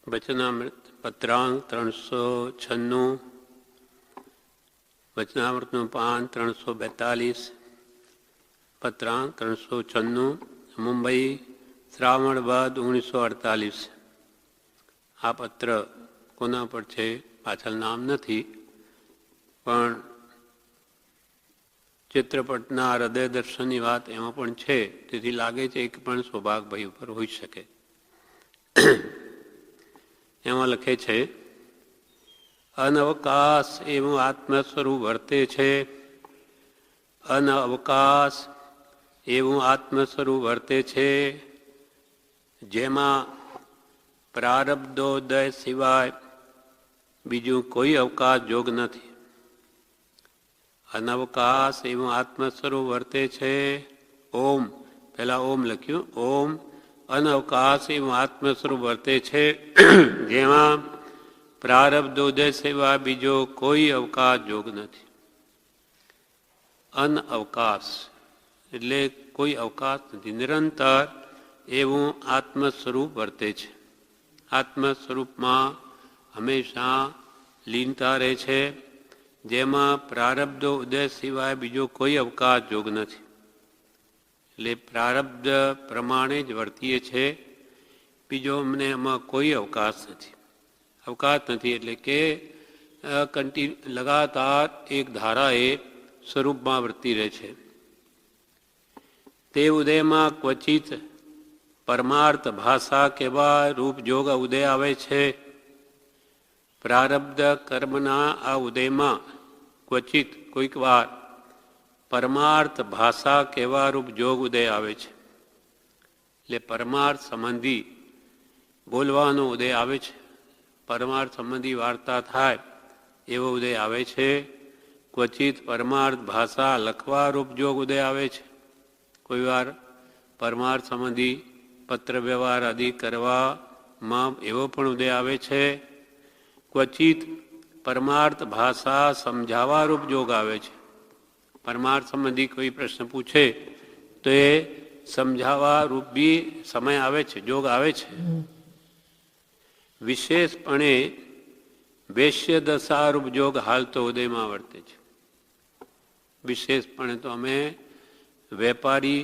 વચનામૃત પત્રાંક 396, વચનામૃતનું પાન 342, પત્રાંક 396, મુંબઈ, શ્રાવણ બાદ 1948. આ પત્ર કોના પર છે પાછળ નામ નથી, પણ ચિત્રપટના હૃદય દર્શનની વાત એમાં પણ છે, તેથી લાગે છે કે પણ સૌભાગભાઈ ઉપર હોઈ શકે. એમાં લખે છે, અનવકાશ એવું આત્મ સ્વરૂપ વર્તે છે. અનવકાશ એવું આત્મ સ્વરૂપ વર્તે છે, જેમાં પ્રારબ્ધોદય સિવાય બીજું કોઈ અવકાશ જોગ નથી. અનવકાશ એવું આત્મ સ્વરૂપ વર્તે છે. ઓમ, પહેલા ઓમ લખ્યું, ઓમ અનવકાશ એવું આત્મ સ્વરૂપ વર્તે છે, જેમાં પ્રારબ્ધોદય સિવાય બીજો કોઈ અવકાશ જોગ નથી. અનઅવકાશ એટલે કોઈ અવકાશ નથી, નિરંતર એવું આત્મ સ્વરૂપ વર્તે છે. આત્મ સ્વરૂપમાં હંમેશા લીનતા રહે છે, જેમાં પ્રારબ્ધ ઉદય સિવાય બીજો કોઈ અવકાશ જોગ નથી. એટલે પ્રારબ્ધ પ્રમાણે જ વર્તીએ છે, બીજો અમને એમાં કોઈ અવકાશ નથી. અવકાશ નથી એટલે કે લગાતાર એક ધારાએ સ્વરૂપમાં વર્તી રહે છે. તે ઉદયમાં ક્વચિત પરમાર્થ ભાષા કેવા રૂપ જોગ ઉદય આવે છે. પ્રારબ્ધ કર્મના આ ઉદયમાં ક્વચિત કોઈક વાર પરમાર્થ ભાષા કેવા રૂપ જોગ ઉદય આવે છે. એટલે પરમાર્થ સંબંધી બોલવાનો ઉદય આવે છે, પરમાર્થ સંબંધી વાર્તા થાય એવો ઉદય આવે છે. ક્વચિત પરમાર્થ ભાષા લખવા રૂપ જોગ ઉદય આવે છે. કોઈ વાર પરમાર્થ સંબંધી પત્ર વ્યવહાર આદિ કરવામાં એવો પણ ઉદય આવે છે. ક્વચિત પરમાર્થ ભાષા સમજાવવા રૂપ જોગ આવે છે. પરમાર્થ સંબંધી કોઈ પ્રશ્ન પૂછે તો એ સમજાવવા રૂપ બી સમય આવે છે, જોગ આવે છે. વિશેષપણે વૈશ્ય દશા રૂપ જોગ હાલ તો ઉદયમાં વર્તે છે. વિશેષપણે તો અમે વેપારી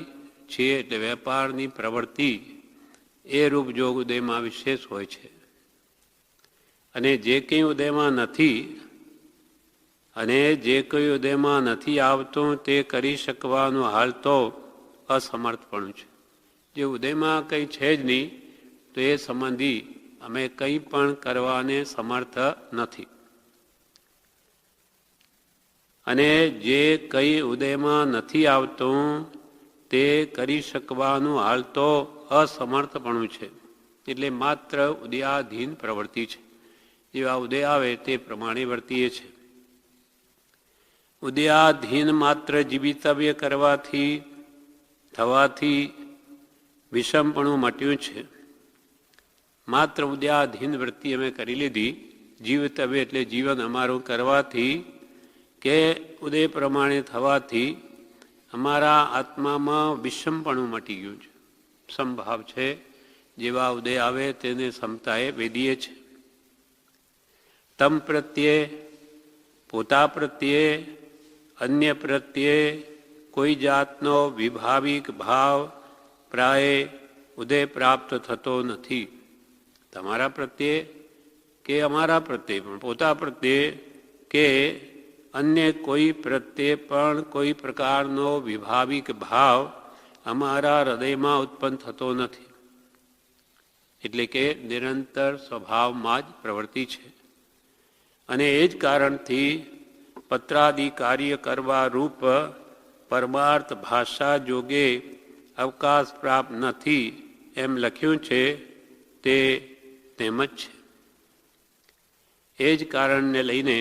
છીએ, એટલે વેપારની પ્રવૃત્તિ એ રૂપ જોગ ઉદયમાં વિશેષ હોય છે. અને જે કંઈ ઉદયમાં નથી, અને જે કંઈ ઉદયમાં નથી આવતું તે કરી શકવાનું હાલ તો અસમર્થપણું છે. જે ઉદયમાં કંઈ છે જ નહીં તો એ સંબંધી અમે કંઈ પણ કરવાને સમર્થ નથી. અને જે કંઈ ઉદયમાં નથી આવતું તે કરી શકવાનું હાલ તો અસમર્થપણું છે. એટલે માત્ર ઉદયાધીન પ્રવૃત્તિ છે. જેવા ઉદય આવે તે પ્રમાણે વર્તીએ છે. ઉદયાધીન માત્ર જીવિતવ્ય થવાથી વિષમપણું મટ્યું છે. માત્ર ઉદયાધીન વૃત્તિ અમે કરી લીધી, જીવિતવ્ય એટલે જીવન અમારું કરવાથી કે ઉદય પ્રમાણે થવાથી અમારા આત્મામાં વિષમપણું મટી ગયું છે. સમભાવ છે. જેવા ઉદય આવે તેને સમતાએ વેદીએ છે. તમ પ્રત્યે, પોતા પ્રત્યે, અન્ય પ્રત્યે કોઈ જાતનો વિભાવિક ભાવ પ્રાય ઉદય પ્રાપ્ત થતો નથી. તમારા પ્રત્યે કે અમારા પ્રત્યે પણ, પોતા પ્રત્યે કે અન્ય કોઈ પ્રત્યે પણ કોઈ પ્રકારનો વિભાવિક ભાવ અમારા હૃદયમાં ઉત્પન્ન થતો નથી. એટલે કે નિરંતર સ્વભાવમાં જ પ્રવૃત્તિ છે. અને એ જ કારણથી પત્રાદિ કાર્ય કરવા રૂપ પરમાર્થ ભાષા જોગે અવકાશ પ્રાપ્ત નથી એમ લખ્યું છે તે તેમ જ છે. એ જ કારણને લઈને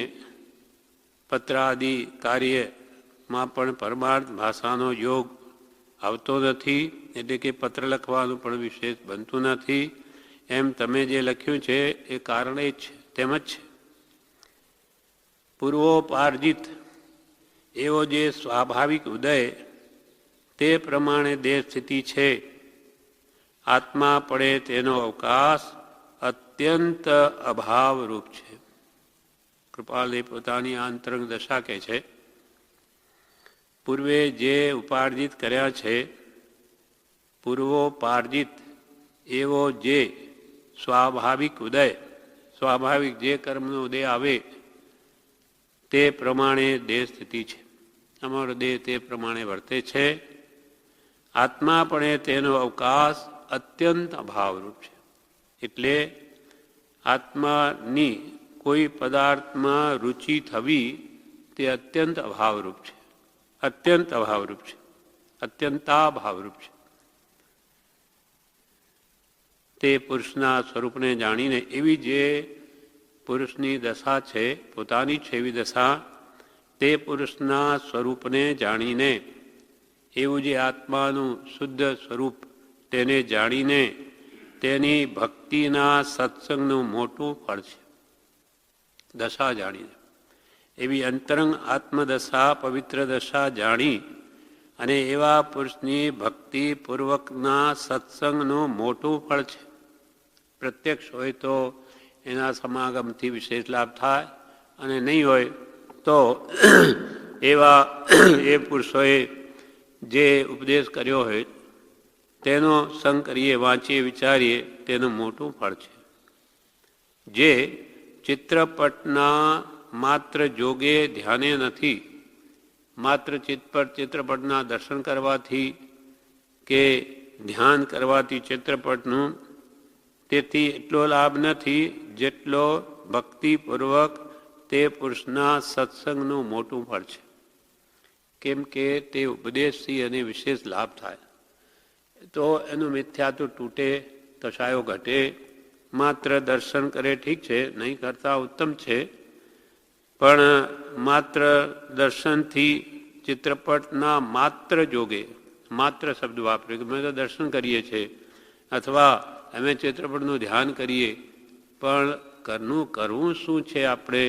પત્રાદિ કાર્યમાં પણ પરમાર્થ ભાષાનો યોગ આવતો નથી. એટલે કે પત્ર લખવાનું પણ વિશેષ બનતું નથી. એમ તમે જે લખ્યું છે એ કારણે જ છે, તેમ જ છે. પૂર્વોપાર્જિત એવો જે સ્વાભાવિક ઉદય તે પ્રમાણે દેહ સ્થિતિ છે. આત્મા પડે તેનો અવકાશ અત્યંત અભાવરૂપ છે. કૃપાલદેવ પોતાની આંતરંગ દશા કહે છે, પૂર્વે જે ઉપાર્જિત કર્યા છે, પૂર્વોપાર્જિત એવો જે સ્વાભાવિક ઉદય, સ્વાભાવિક જે કર્મનો ઉદય આવે તે પ્રમાણે દેહ સ્થિતિ છે. અમારો દેહ તે પ્રમાણે વર્તે છે. આત્માપણે તેનો અવકાશ અત્યંત અભાવરૂપ છે. એટલે આત્માની કોઈ પદાર્થમાં રુચિ થવી તે અત્યંત અભાવરૂપ છે. અત્યંત અભાવરૂપ છે. અત્યંતાભાવરૂપ છે. તે પુરુષના સ્વરૂપને જાણીને એવી જે પુરુષની દશા છે, પોતાની છે એવી દશા, તે પુરુષના સ્વરૂપને જાણીને, એવું જે આત્માનું શુદ્ધ સ્વરૂપ તેને જાણીને તેની ભક્તિના સત્સંગનું મોટું ફળ છે. દશા જાણીને એવી અંતરંગ આત્મદશા, પવિત્ર દશા જાણી અને એવા પુરુષની ભક્તિપૂર્વકના સત્સંગનું મોટું ફળ છે. પ્રત્યક્ષ હોય તો એના સમાગમથી વિશેષ લાભ થાય, અને નહીં હોય તો એવા એ પુરુષોએ જે ઉપદેશ કર્યો હોય તેનો સંગ કરીએ, વાંચીએ, વિચારીએ તેનું મોટું ફળ છે. જે ચિત્રપટના માત્ર જોગે ધ્યાને નથી, માત્ર ચિત્રપટના દર્શન કરવાથી કે ધ્યાન કરવાથી ચિત્રપટનું તેથી એટલો લાભ નથી જેટલો ભક્તિપૂર્વક તે પુરુષના સત્સંગનું મોટું ફળ છે. કેમ કે તે ઉપદેશથી અને વિશેષ લાભ થાય તો એનું મિથ્યાત્વ તૂટે, કશાયો ઘટે. માત્ર દર્શન કરે ઠીક છે, નહીં કરતા ઉત્તમ છે, પણ માત્ર દર્શનથી ચિત્રપટના માત્ર જોગે, માત્ર શબ્દ વાપર્યો કે અમે તો દર્શન કરીએ છીએ અથવા અમે ચિત્રપટનું ધ્યાન કરીએ, પણ કરવું શું છે આપણે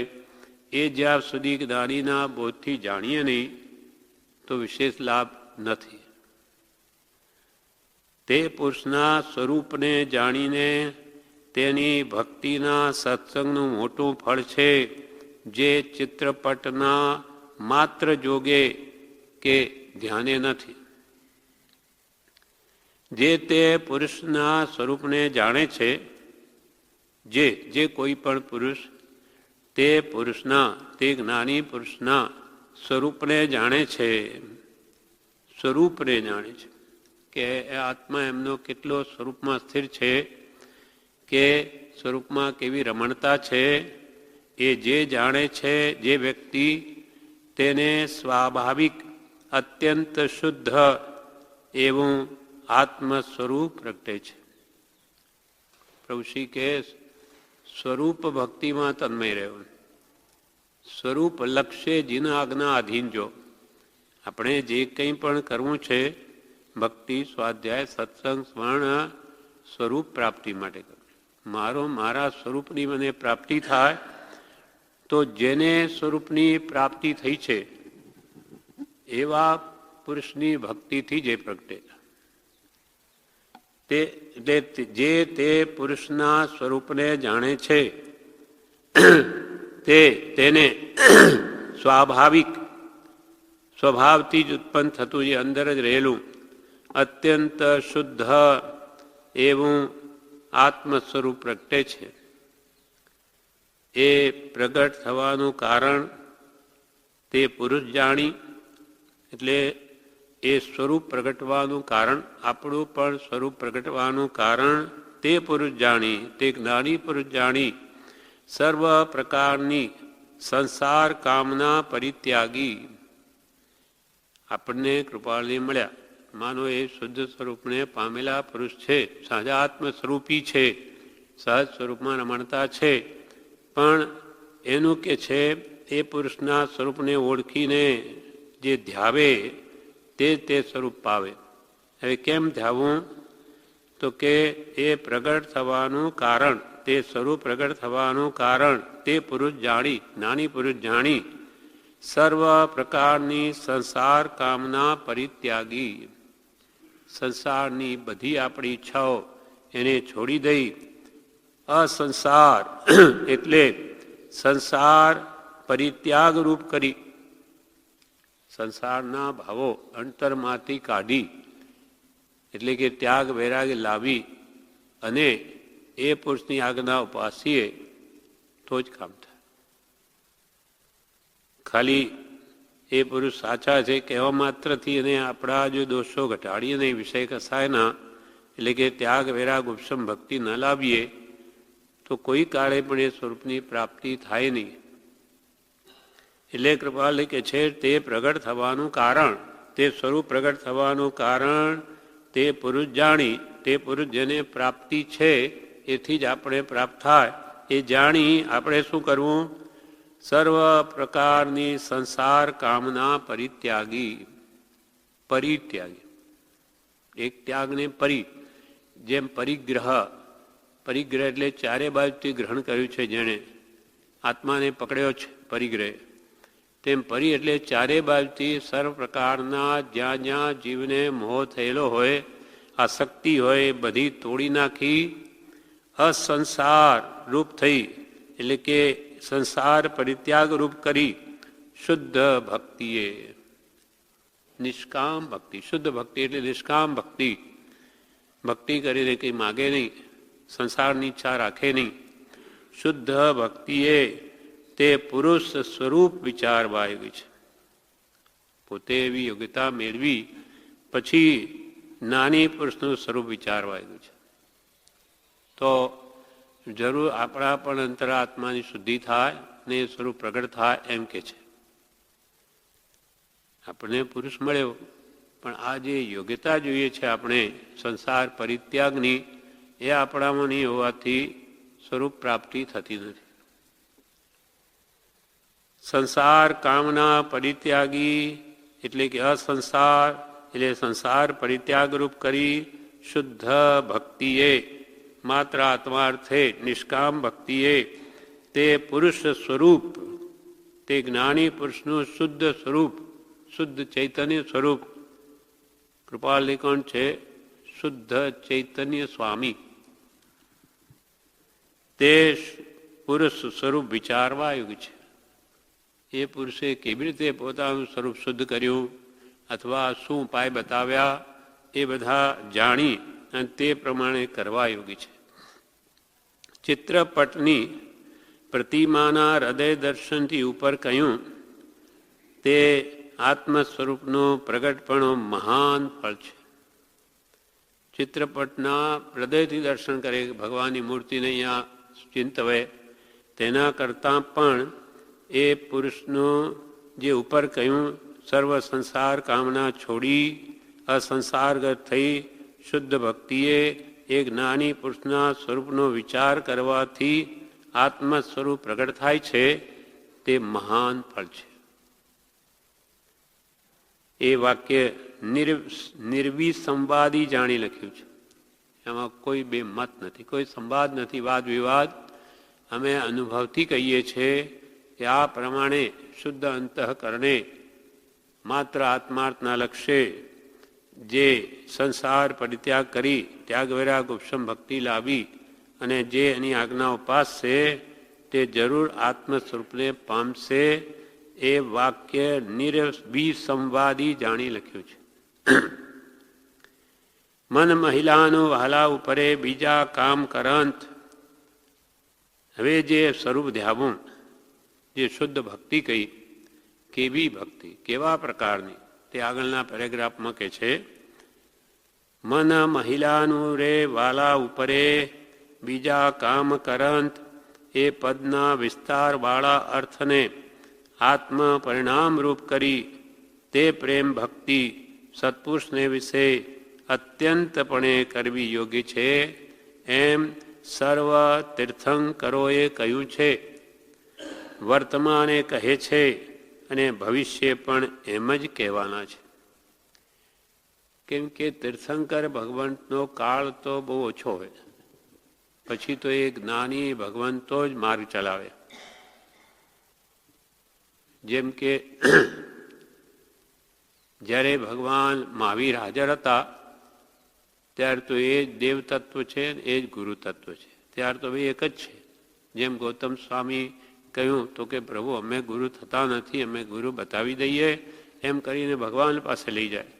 એ જ્યાં સુધી જ્ઞાનીના બોધથી જાણીએ નહીં તો વિશેષ લાભ નથી. તે પુરુષના સ્વરૂપને જાણીને તેની ભક્તિના સત્સંગનું મોટું ફળ છે, જે ચિત્રપટના માત્ર જોગે કે ધ્યાને નથી. જે તે પુરુષના સ્વરૂપને જાણે છે, જે કોઈ પણ પુરુષ તે પુરુષના, તે જ્ઞાની પુરુષના સ્વરૂપને જાણે છે, સ્વરૂપને જાણે છે કે આત્મા એમનો કેટલો સ્વરૂપમાં સ્થિર છે, કે સ્વરૂપમાં કેવી રમણતા છે, એ જે જાણે છે જે વ્યક્તિ, તેને સ્વાભાવિક અત્યંત શુદ્ધ એવું આત્મ સ્વરૂપ પ્રગટે છે. પ્રભુ શ્રી કે સ્વરૂપ ભક્તિમાં તન્મય રહ્યો, સ્વરૂપ લક્ષ્ય જીન આજ્ઞા અધીન જો. આપણે જે કંઈ પણ કરવું છે ભક્તિ, સ્વાધ્યાય, સત્સંગ, સ્મરણ, સ્વરૂપ પ્રાપ્તિ માટે કરવું. મારા સ્વરૂપની મને પ્રાપ્તિ થાય તો જેને સ્વરૂપની પ્રાપ્તિ થઈ છે એવા પુરુષની ભક્તિથી જે પ્રગટે, જે તે પુરુષના સ્વરૂપને જાણે છે તેને સ્વાભાવિક, સ્વભાવથી જ ઉત્પન્ન થતું જે અંદર જ રહેલું અત્યંત શુદ્ધ એવું આત્મ સ્વરૂપ પ્રગટે છે. એ પ્રગટ થવાનું કારણ તે પુરુષ જાણી, એટલે એ સ્વરૂપ પ્રગટવાનું કારણ, આપણું પણ સ્વરૂપ પ્રગટવાનું કારણ તે પુરુષ જાણી, તે જ્ઞાની પુરુષ જાણી, સર્વ પ્રકારની સંસાર કામના પરિત્યાગી. આપણને કૃપાળને મળ્યા, માનો એ શુદ્ધ સ્વરૂપને પામેલા પુરુષ છે, સહજાત્મ સ્વરૂપી છે, સહજ સ્વરૂપમાં રમણતા છે, પણ એનું કે છે એ પુરુષના સ્વરૂપને ઓળખીને જે ધ્યાવે તે સ્વરૂપ પાવે. હવે કેમ ધ્યાવું? તો કે એ પ્રગટ થવાનું કારણ, તે સ્વરૂપ પ્રગટ થવાનું કારણ તે પુરુષ જાણી, જ્ઞાની પુરુષ જાણી, સર્વ પ્રકારની સંસાર કામના પરિત્યાગી. સંસારની બધી આપણી ઈચ્છાઓ એને છોડી દઈ અસંસાર એટલે સંસાર પરિત્યાગ રૂપ કરી, સંસારના ભાવો અંતરમાંથી કાઢી, એટલે કે ત્યાગ વૈરાગ લાવી અને એ પુરુષની આજ્ઞા ઉપાસીએ તો જ કામ થાય. ખાલી એ પુરુષ સાચા છે કહેવા માત્રથી અને આપણા જો દોષો ઘટાડીએ નહીં, વિષય કસાય ના, એટલે કે ત્યાગ વૈરાગ ઉપશમ ભક્તિ ન લાવીએ તો કોઈ કાળે પણ એ સ્વરૂપની પ્રાપ્તિ થાય નહીં. એટલે કૃપાલ કે છે તે પ્રગટ થવાનું કારણ, તે સ્વરૂપ પ્રગટ થવાનું કારણ તે પુરુષ જાણી, તે પુરુષ જેને પ્રાપ્તિ છે એથી જ આપણે પ્રાપ્ત થાય એ જાણી આપણે શું કરવું? સર્વ પ્રકારની સંસાર કામના પરિત્યાગી. પરિત્યાગી એક ત્યાગને પરી, જેમ પરિગ્રહ, પરિગ્રહ એટલે ચારે બાજુથી ગ્રહણ કર્યું છે જેણે આત્માને પકડ્યો છે પરિગ્રહ, તેમ પરી એટલે ચારે બાજુથી સર્વ પ્રકારના જ્યાં જ્યાં જીવને મોહ થયેલો હોય, આસક્તિ હોય, બધી તોડી નાખી અસંસાર રૂપ થઈ, એટલે કે સંસાર પરિત્યાગ રૂપ કરી શુદ્ધ ભક્તિએ, નિષ્કામ ભક્તિ. શુદ્ધ ભક્તિ એટલે નિષ્કામ ભક્તિ. ભક્તિ કરીને કંઈ માગે નહીં, સંસારની ઈચ્છા રાખે નહીં. શુદ્ધ ભક્તિએ તે પુરુષ સ્વરૂપ વિચારવા આવી છે. પોતે એવી યોગ્યતા મેળવી પછી નાની પુરુષનું સ્વરૂપ વિચારવા આવ્યું છે. તો જરૂર આપણા પણ અંતરાત્માની શુદ્ધિ થાય ને એ સ્વરૂપ પ્રગટ થાય એમ કે છે. આપણને પુરુષ મળ્યો પણ આ જે યોગ્યતા જોઈએ છે આપણે સંસાર પરિત્યાગની, એ આપણામાં નહીં હોવાથી સ્વરૂપ પ્રાપ્તિ થતી નથી. સંસાર કામના પરિત્યાગી એટલે કે અસંસાર એટલે સંસાર પરિત્યાગ રૂપ કરી શુદ્ધ ભક્તિએ, માત્ર આત્માર્થે નિષ્કામ ભક્તિએ તે પુરુષ સ્વરૂપ, તે જ્ઞાની પુરુષનું શુદ્ધ સ્વરૂપ, શુદ્ધ ચૈતન્ય સ્વરૂપ. કૃપાલ કોણ છે? શુદ્ધ ચૈતન્ય સ્વામી. તે પુરુષ સ્વરૂપ વિચારવા યોગ્ય છે. એ પુરુષે કેવી રીતે પોતાનું સ્વરૂપ શુદ્ધ કર્યું અથવા શું ઉપાય બતાવ્યા એ બધા જાણી અને તે પ્રમાણે કરવા યોગી છે. ચિત્રપટની પ્રતિમાના હૃદય દર્શનથી ઉપર કહ્યું તે આત્મ સ્વરૂપનું પ્રગટપણું મહાન ફળ છે. ચિત્રપટના હૃદયથી દર્શન કરે, ભગવાનની મૂર્તિને અહીંયા ચિંતવે, તેના કરતાં પણ એ પુરુષનું જે ઉપર કહ્યું સર્વ સંસાર કામના છોડી અસંસારગત થઈ શુદ્ધ ભક્તિએ એક જ્ઞાની પુરુષના સ્વરૂપનો વિચાર કરવાથી આત્મ સ્વરૂપ પ્રગટ થાય છે, તે મહાન ફળ છે. એ વાક્ય નિર્વિસંવાદી જાણી લખ્યું છે. એમાં કોઈ બે મત નથી, કોઈ સંવાદ નથી, વાદ વિવાદ. અમે અનુભવથી કહીએ છીએ કે આ પ્રમાણે શુદ્ધ અંતઃકરણે માત્ર આત્માર્થના લક્ષ્ય જે સંસાર પરિત્યાગ કરી ત્યાગ વૈરાગ ઉપશમ ભક્તિ લાવી અને જે એની આજ્ઞા ઉપાસશે તે જરૂર આત્મ સ્વરૂપને પામશે. એ વાક્ય નિર્વિસંવાદી જાણી લખ્યું છે. મન મહિલાનું વહાલા ઉપરે બીજા કામ કરંત. હવે જે સ્વરૂપ ધ્યાવું, જે શુદ્ધ ભક્તિ કહી, કેવી ભક્તિ, કેવા પ્રકારની, તે આગળના પેરેગ્રાફમાં કહે છે. મન મહિલાનું રે વાલા ઉપરે બીજા કામ કરંત. એ પદના વિસ્તારવાળા અર્થને આત્મ પરિણામ રૂપ કરી તે પ્રેમ ભક્તિ સત્પુરુષને વિશે અત્યંતપણે કરવી યોગ્ય છે, એમ સર્વ તીર્થંકરોએ કહ્યું છે. વર્તમાને કહે છે અને ભવિષ્ય પણ એમ જ કહેવાના છે. કેમ કે તીર્થંકર ભગવંતનો કાળ તો બહુ ઓછો હોય, પછી તો એ જ્ઞાની ભગવંતો જ માર્ગ ચલાવે. જેમ કે જ્યારે ભગવાન મહાવીર હાજર હતા ત્યારે તો એ જ દેવ તત્વ છે, એ જ ગુરુ તત્વ છે. ત્યાર તો ભાઈ એક જ છે. જેમ ગૌતમ સ્વામી કહ્યું તો કે પ્રભુ અમે ગુરુ થતા નથી, અમે ગુરુ બતાવી દઈએ, એમ કરીને ભગવાન પાસે લઈ જાય.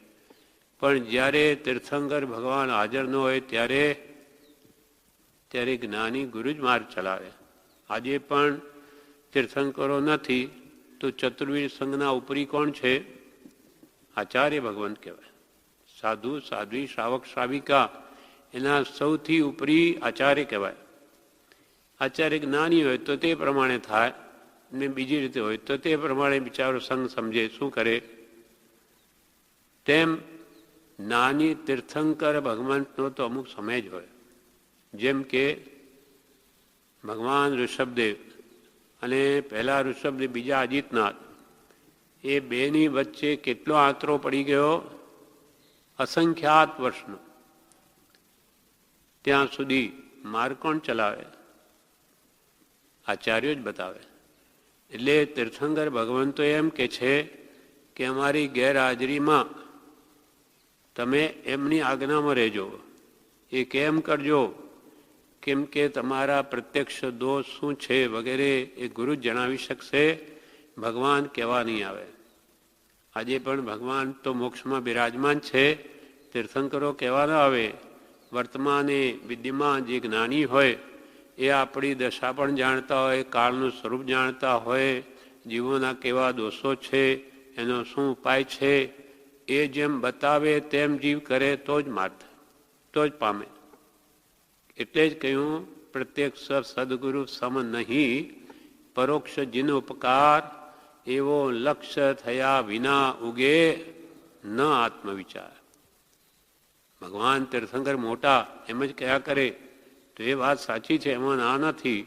પણ જ્યારે તીર્થંકર ભગવાન હાજર ન હોય ત્યારે જ્ઞાની ગુરુ જ માર્ગ ચલાવે. આજે પણ તીર્થંકરો નથી તો ચતુર્વિધ સંઘના ઉપરી કોણ છે? આચાર્ય ભગવંત કહેવાય. સાધુ, સાધ્વી, શ્રાવક, શ્રાવિકા એના સૌથી ઉપરી આચાર્ય કહેવાય. આચાર્ય જ્ઞાની હોય તો તે પ્રમાણે થાય, ને બીજી રીતે હોય તો તે પ્રમાણે બિચારો સંઘ સમજે, શું કરે. તેમ જ્ઞાની તીર્થંકર ભગવંતનો તો અમુક સમય જ હોય. જેમ કે ભગવાન ઋષભદેવ અને પહેલા ઋષભદેવ, બીજા અજીતનાથ, એ બેની વચ્ચે કેટલો આંતરો પડી ગયો? અસંખ્યાત વર્ષનો. ત્યાં સુધી માર્ગ કોણ ચલાવે? આચાર્યો જ બતાવે. એટલે તીર્થંકર ભગવંતો એમ કે છે કે અમારી ગેરહાજરીમાં તમે એમની આજ્ઞામાં રહેજો. એ કેમ કરજો? કેમ કે તમારા પ્રત્યક્ષ દોષ શું છે વગેરે એ ગુરુ જ જણાવી શકશે, ભગવાન કહેવા નહીં આવે. આજે પણ ભગવાન તો મોક્ષમાં બિરાજમાન છે, તીર્થંકરો કહેવા ન આવે. વર્તમાને વિદ્યમાન જે જ્ઞાની હોય એ આપણી દશા પણ જાણતા હોય, કાળનું સ્વરૂપ જાણતા હોય, જીવોના કેવા દોષો છે, એનો શું ઉપાય છે, એ જેમ બતાવે તેમ જીવ કરે તો જ માર્ગ થાય, તો જ પામે. એટલે જ કહ્યું પ્રત્યક્ષ સદગુરુ સમ નહીં, પરોક્ષ જીન ઉપકાર, એવો લક્ષ્ય થયા વિના ઉગે ન આત્મવિચાર. ભગવાન તીર્થંકર મોટા એમ જ કયા કરે તો એ વાત સાચી છે, એમાં ના નથી.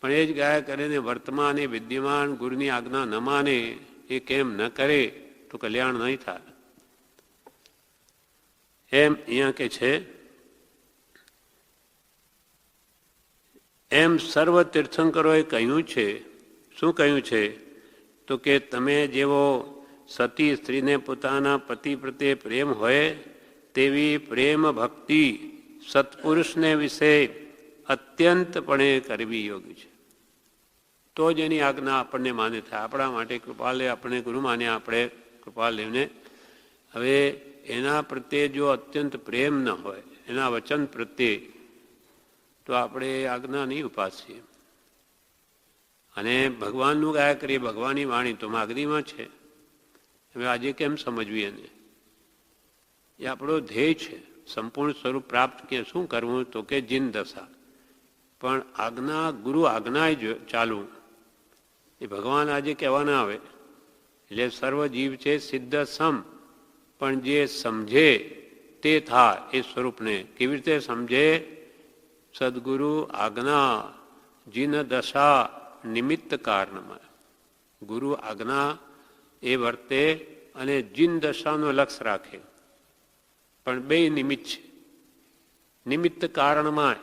પણ એ જ ગાયા કરે ને વર્તમાને વિદ્યમાન ગુરુની આજ્ઞા ન માને, એ કેમ ન કરે તો કલ્યાણ નહીં થાય. એમ અહીંયા કે છે, એમ સર્વ તીર્થંકરોએ કહ્યું છે. શું કહ્યું છે? તો કે તમે જેવો સતી સ્ત્રીને પોતાના પતિ પ્રત્યે પ્રેમ હોય તેવી પ્રેમ ભક્તિ સત્પુરુષને વિશે અત્યંતપણે કરવી યોગ્ય છે. તો જ એની આજ્ઞા આપણને માન્ય થાય. આપણા માટે કૃપાલે આપણે ગુરુ માન્યા, આપણે કૃપાલેવને. હવે એના પ્રત્યે જો અત્યંત પ્રેમ ન હોય, એના વચન પ્રત્યે, તો આપણે આજ્ઞા નહીં ઉપાસીએ. અને ભગવાનનું ગાયા કરીએ, ભગવાનની વાણી તો માગદીમાં છે. હવે આજે કેમ સમજવી એને? એ આપણો ધ્યેય છે, સંપૂર્ણ સ્વરૂપ પ્રાપ્ત. કે શું કરવું? તો કે જીન દશા. પણ આજ્ઞા, ગુરુ આજ્ઞાએ ચાલવું, એ ભગવાન આજે કહેવા ના આવે. એટલે સર્વ જીવ છે સિદ્ધ સમ, પણ જે સમજે તે થાય એ સ્વરૂપને. કેવી રીતે સમજે? સદગુરુ આજ્ઞા જીન દશા નિમિત્ત કારણમાં. ગુરુ આજ્ઞા એ વર્તે અને જીન દશાનો લક્ષ્ય રાખે. પણ બે નિમિત્ત છે. નિમિત્ત કારણમાં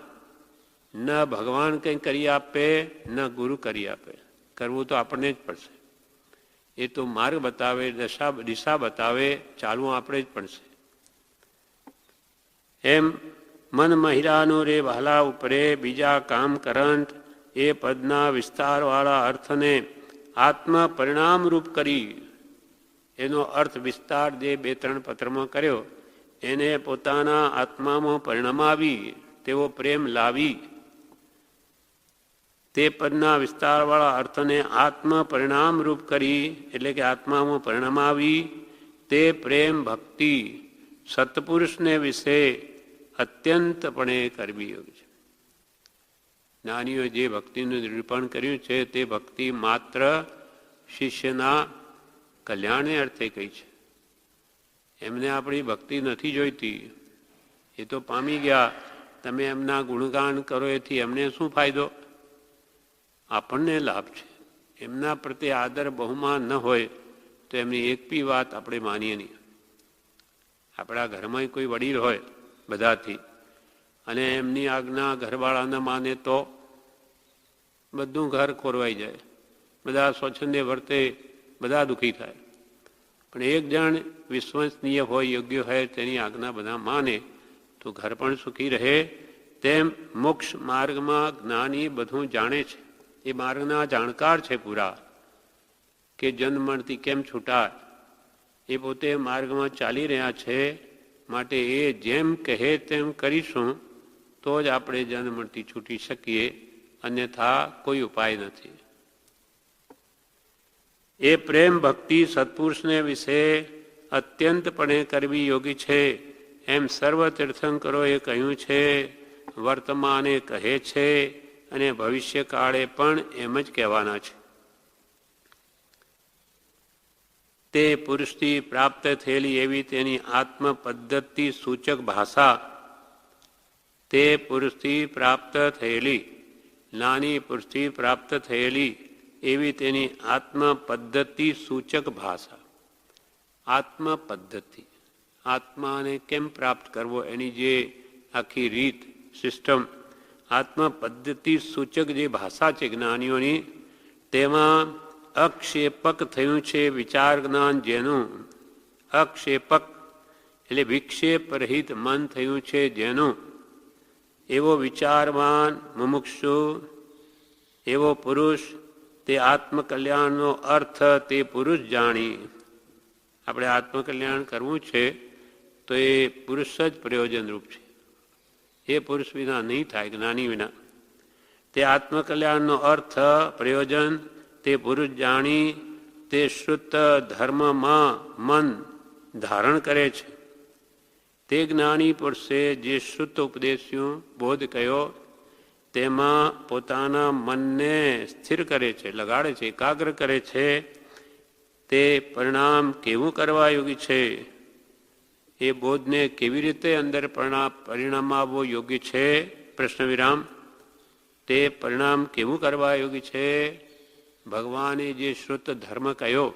ન ભગવાન કંઈ કરી આપે, ન ગુરુ કરી આપે. કરવું તો આપણને જ પડશે. એ તો માર્ગ બતાવે, દિશા બતાવે, ચાલવું આપણે જ પડશે. એમ મન મહિરાનું રે વહાલા ઉપરે બીજા કામ કરંત, એ પદના વિસ્તારવાળા અર્થને આત્મ પરિણામરૂપ કરી, એનો અર્થ વિસ્તાર જે 2-3 પત્રમાં કર્યો, એને પોતાના આત્મામાં પરિણમાવી, તેવો પ્રેમ લાવી, તે પદના વિસ્તારવાળા અર્થને આત્મ પરિણામરૂપ કરી, એટલે કે આત્મામાં પરિણમાવી, તે પ્રેમ ભક્તિ સત્પુરુષને વિશે અત્યંતપણે કરવી યોગ્ય છે. જ્ઞાનીઓએ જે ભક્તિનું નિરૂપણ કર્યું છે તે ભક્તિ માત્ર શિષ્યના કલ્યાણને અર્થે કહી છે. એમને આપણી ભક્તિ નથી જોઈતી, એ તો પામી ગયા. તમે એમના ગુણગાન કરો એથી એમને શું ફાયદો? આપણને લાભ છે. એમના પ્રત્યે આદર બહુમાન ન હોય તો એમની એક બી વાત આપણે માનીએ નહીં. આપણા ઘરમાં કોઈ વડીલ હોય બધાથી, અને એમની આજ્ઞા ઘરવાળા ન માને તો બધું ઘર ખોરવાઈ જાય. બધા સ્વચ્છંદે વર્તે, બધા દુઃખી થાય. પણ એક જણ વિશ્વસનીય હોય, યોગ્ય હોય, તેની આજ્ઞા બધા માને તો ઘર પણ સુખી રહે તેમ મોક્ષ માર્ગમાં જ્ઞાની બધું જાણે છે. એ માર્ગના જાણકાર છે પૂરા, કે જન્મ મરણથી કેમ છૂટાય. એ પોતે માર્ગમાં ચાલી રહ્યા છે. માટે એ જેમ કહે તેમ કરીશું તો જ આપણે જન્મ મરણથી છૂટી શકીએ, અન્યથા કોઈ ઉપાય નથી. એ પ્રેમ ભક્તિ સત્પુરુષને વિશે અત્યંતપણે કરવી યોગી છે. એમ સર્વ તીર્થંકરોએ કહ્યું છે, વર્તમાને કહે છે અને ભવિષ્યકાળે પણ એમ જ કહેવાના છે. તે પુરુષથી પ્રાપ્ત થયેલી એવી તેની આત્મ પદ્ધતિ સૂચક ભાષા, તે પુરુષથી પ્રાપ્ત થયેલી, નાની પુરુષથી પ્રાપ્ત થયેલી એવી તેની આત્મ પદ્ધતિ સૂચક ભાષા. આત્મ પદ્ધતિ, આત્માને કેમ પ્રાપ્ત કરવો એની જે આખી રીત, સિસ્ટમ, આત્મ પદ્ધતિ સૂચક જે ભાષા છે જ્ઞાનીઓની, તેમાં અક્ષેપક થયું છે વિચાર જ્ઞાન જેનું. અક્ષેપક એટલે વિક્ષેપ રહિત મન થયું છે જેનું. એવો વિચારવાન મુમુક્ષુ, એવો પુરુષ, તે આત્મકલ્યાણનો અર્થ તે પુરુષ જાણી. આપણે આત્મકલ્યાણ કરવું છે તો એ પુરુષ જ પ્રયોજનરૂપ છે. એ પુરુષ વિના નહીં થાય, જ્ઞાની વિના. તે આત્મકલ્યાણનો અર્થ પ્રયોજન તે પુરુષ જાણી તે શુદ્ધ ધર્મમાં મન ધારણ કરે છે. તે જ્ઞાની પુરુષે જે શુદ્ધ ઉપદેશ્યું બોધ કયો તેમાં પોતાના મનને સ્થિર કરે છે, લગાડે છે, એકાગ્ર કરે છે. તે પરિણામ કેવું કરવા યોગી છે, એ બોધને કેવી રીતે અંદર પરિણામવો યોગ્ય છે, પ્રશ્ન વિરામ. તે પરિણામ કેવું કરવા યોગી છે, ભગવાને જે શુદ્ધ ધર્મ કયો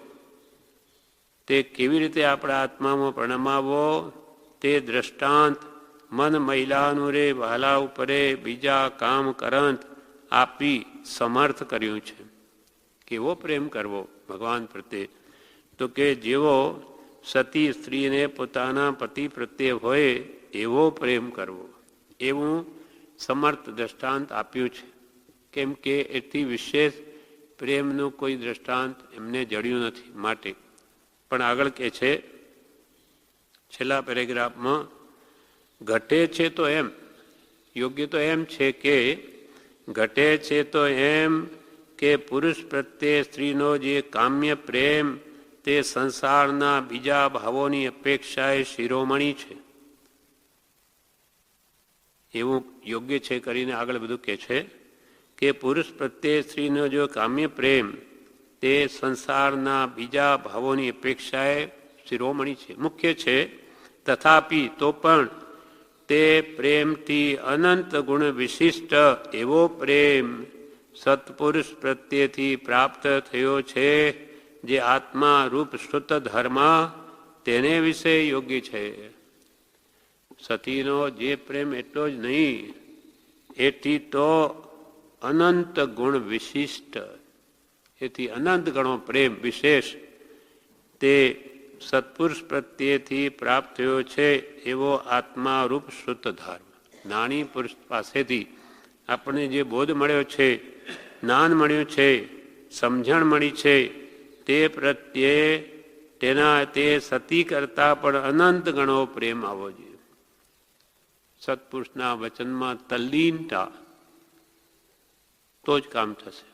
તે કેવી રીતે આપણા આત્મામાં પરિણમાવો, તે દ્રષ્ટાંત મન મહિલાનું રે વહાલા ઉપરે બીજા કામ કરંત આપી સમર્થ કર્યું છે. કેવો પ્રેમ કરવો ભગવાન પ્રત્યે, તો કે જેવો સતી સ્ત્રીને પોતાના પતિ પ્રત્યે હોય એવો પ્રેમ કરવો, એવું સમર્થ દ્રષ્ટાંત આપ્યું છે. કેમ કે એથી વિશેષ પ્રેમનું કોઈ દ્રષ્ટાંત એમને જડ્યું નથી. માટે પણ આગળ કહે છે છેલ્લા પેરેગ્રાફમાં, ઘટે છે તો એમ, યોગ્ય તો એમ છે કે ઘટે છે તો એમ કે પુરુષ પ્રત્યે સ્ત્રીનો જે કામ્ય પ્રેમ તે સંસારના બીજા ભાવોની અપેક્ષાએ શિરોમણી છે. એવું યોગ્ય છે કરીને આગળ બધું કહે છે કે પુરુષ પ્રત્યે સ્ત્રીનો જો કામ્ય પ્રેમ તે સંસારના બીજા ભાવોની અપેક્ષાએ શિરોમણી છે, મુખ્ય છે. તથાપિ તો પણ તે પ્રેમથી અનંત ગુણ વિશિષ્ટ એવો પ્રેમ સત્પુરુષ પ્રત્યેથી પ્રાપ્ત થયો છે જે આત્મા રૂપ શુદ્ધ ધર્મ તેને વિશે યોગ્ય છે. સતીનો જે પ્રેમ એટલો જ નહીં, એથી તો અનંત ગુણ વિશિષ્ટ, એથી અનંત ગણો પ્રેમ વિશેષ તે સત્પુરુષ પ્રત્યેથી પ્રાપ્ત થયો છે એવો આત્મા રૂપ શુદ્ધ ધર્મ. જ્ઞાની પુરુષ પાસેથી આપણને જે બોધ મળ્યો છે, જ્ઞાન મળ્યું છે, સમજણ મળી છે, તે પ્રત્યે તે સતી કરતાં પણ અનંત ગણો પ્રેમ આવવો જોઈએ. સત્પુરુષના વચનમાં તલ્લીનતા, તો જ કામ થશે.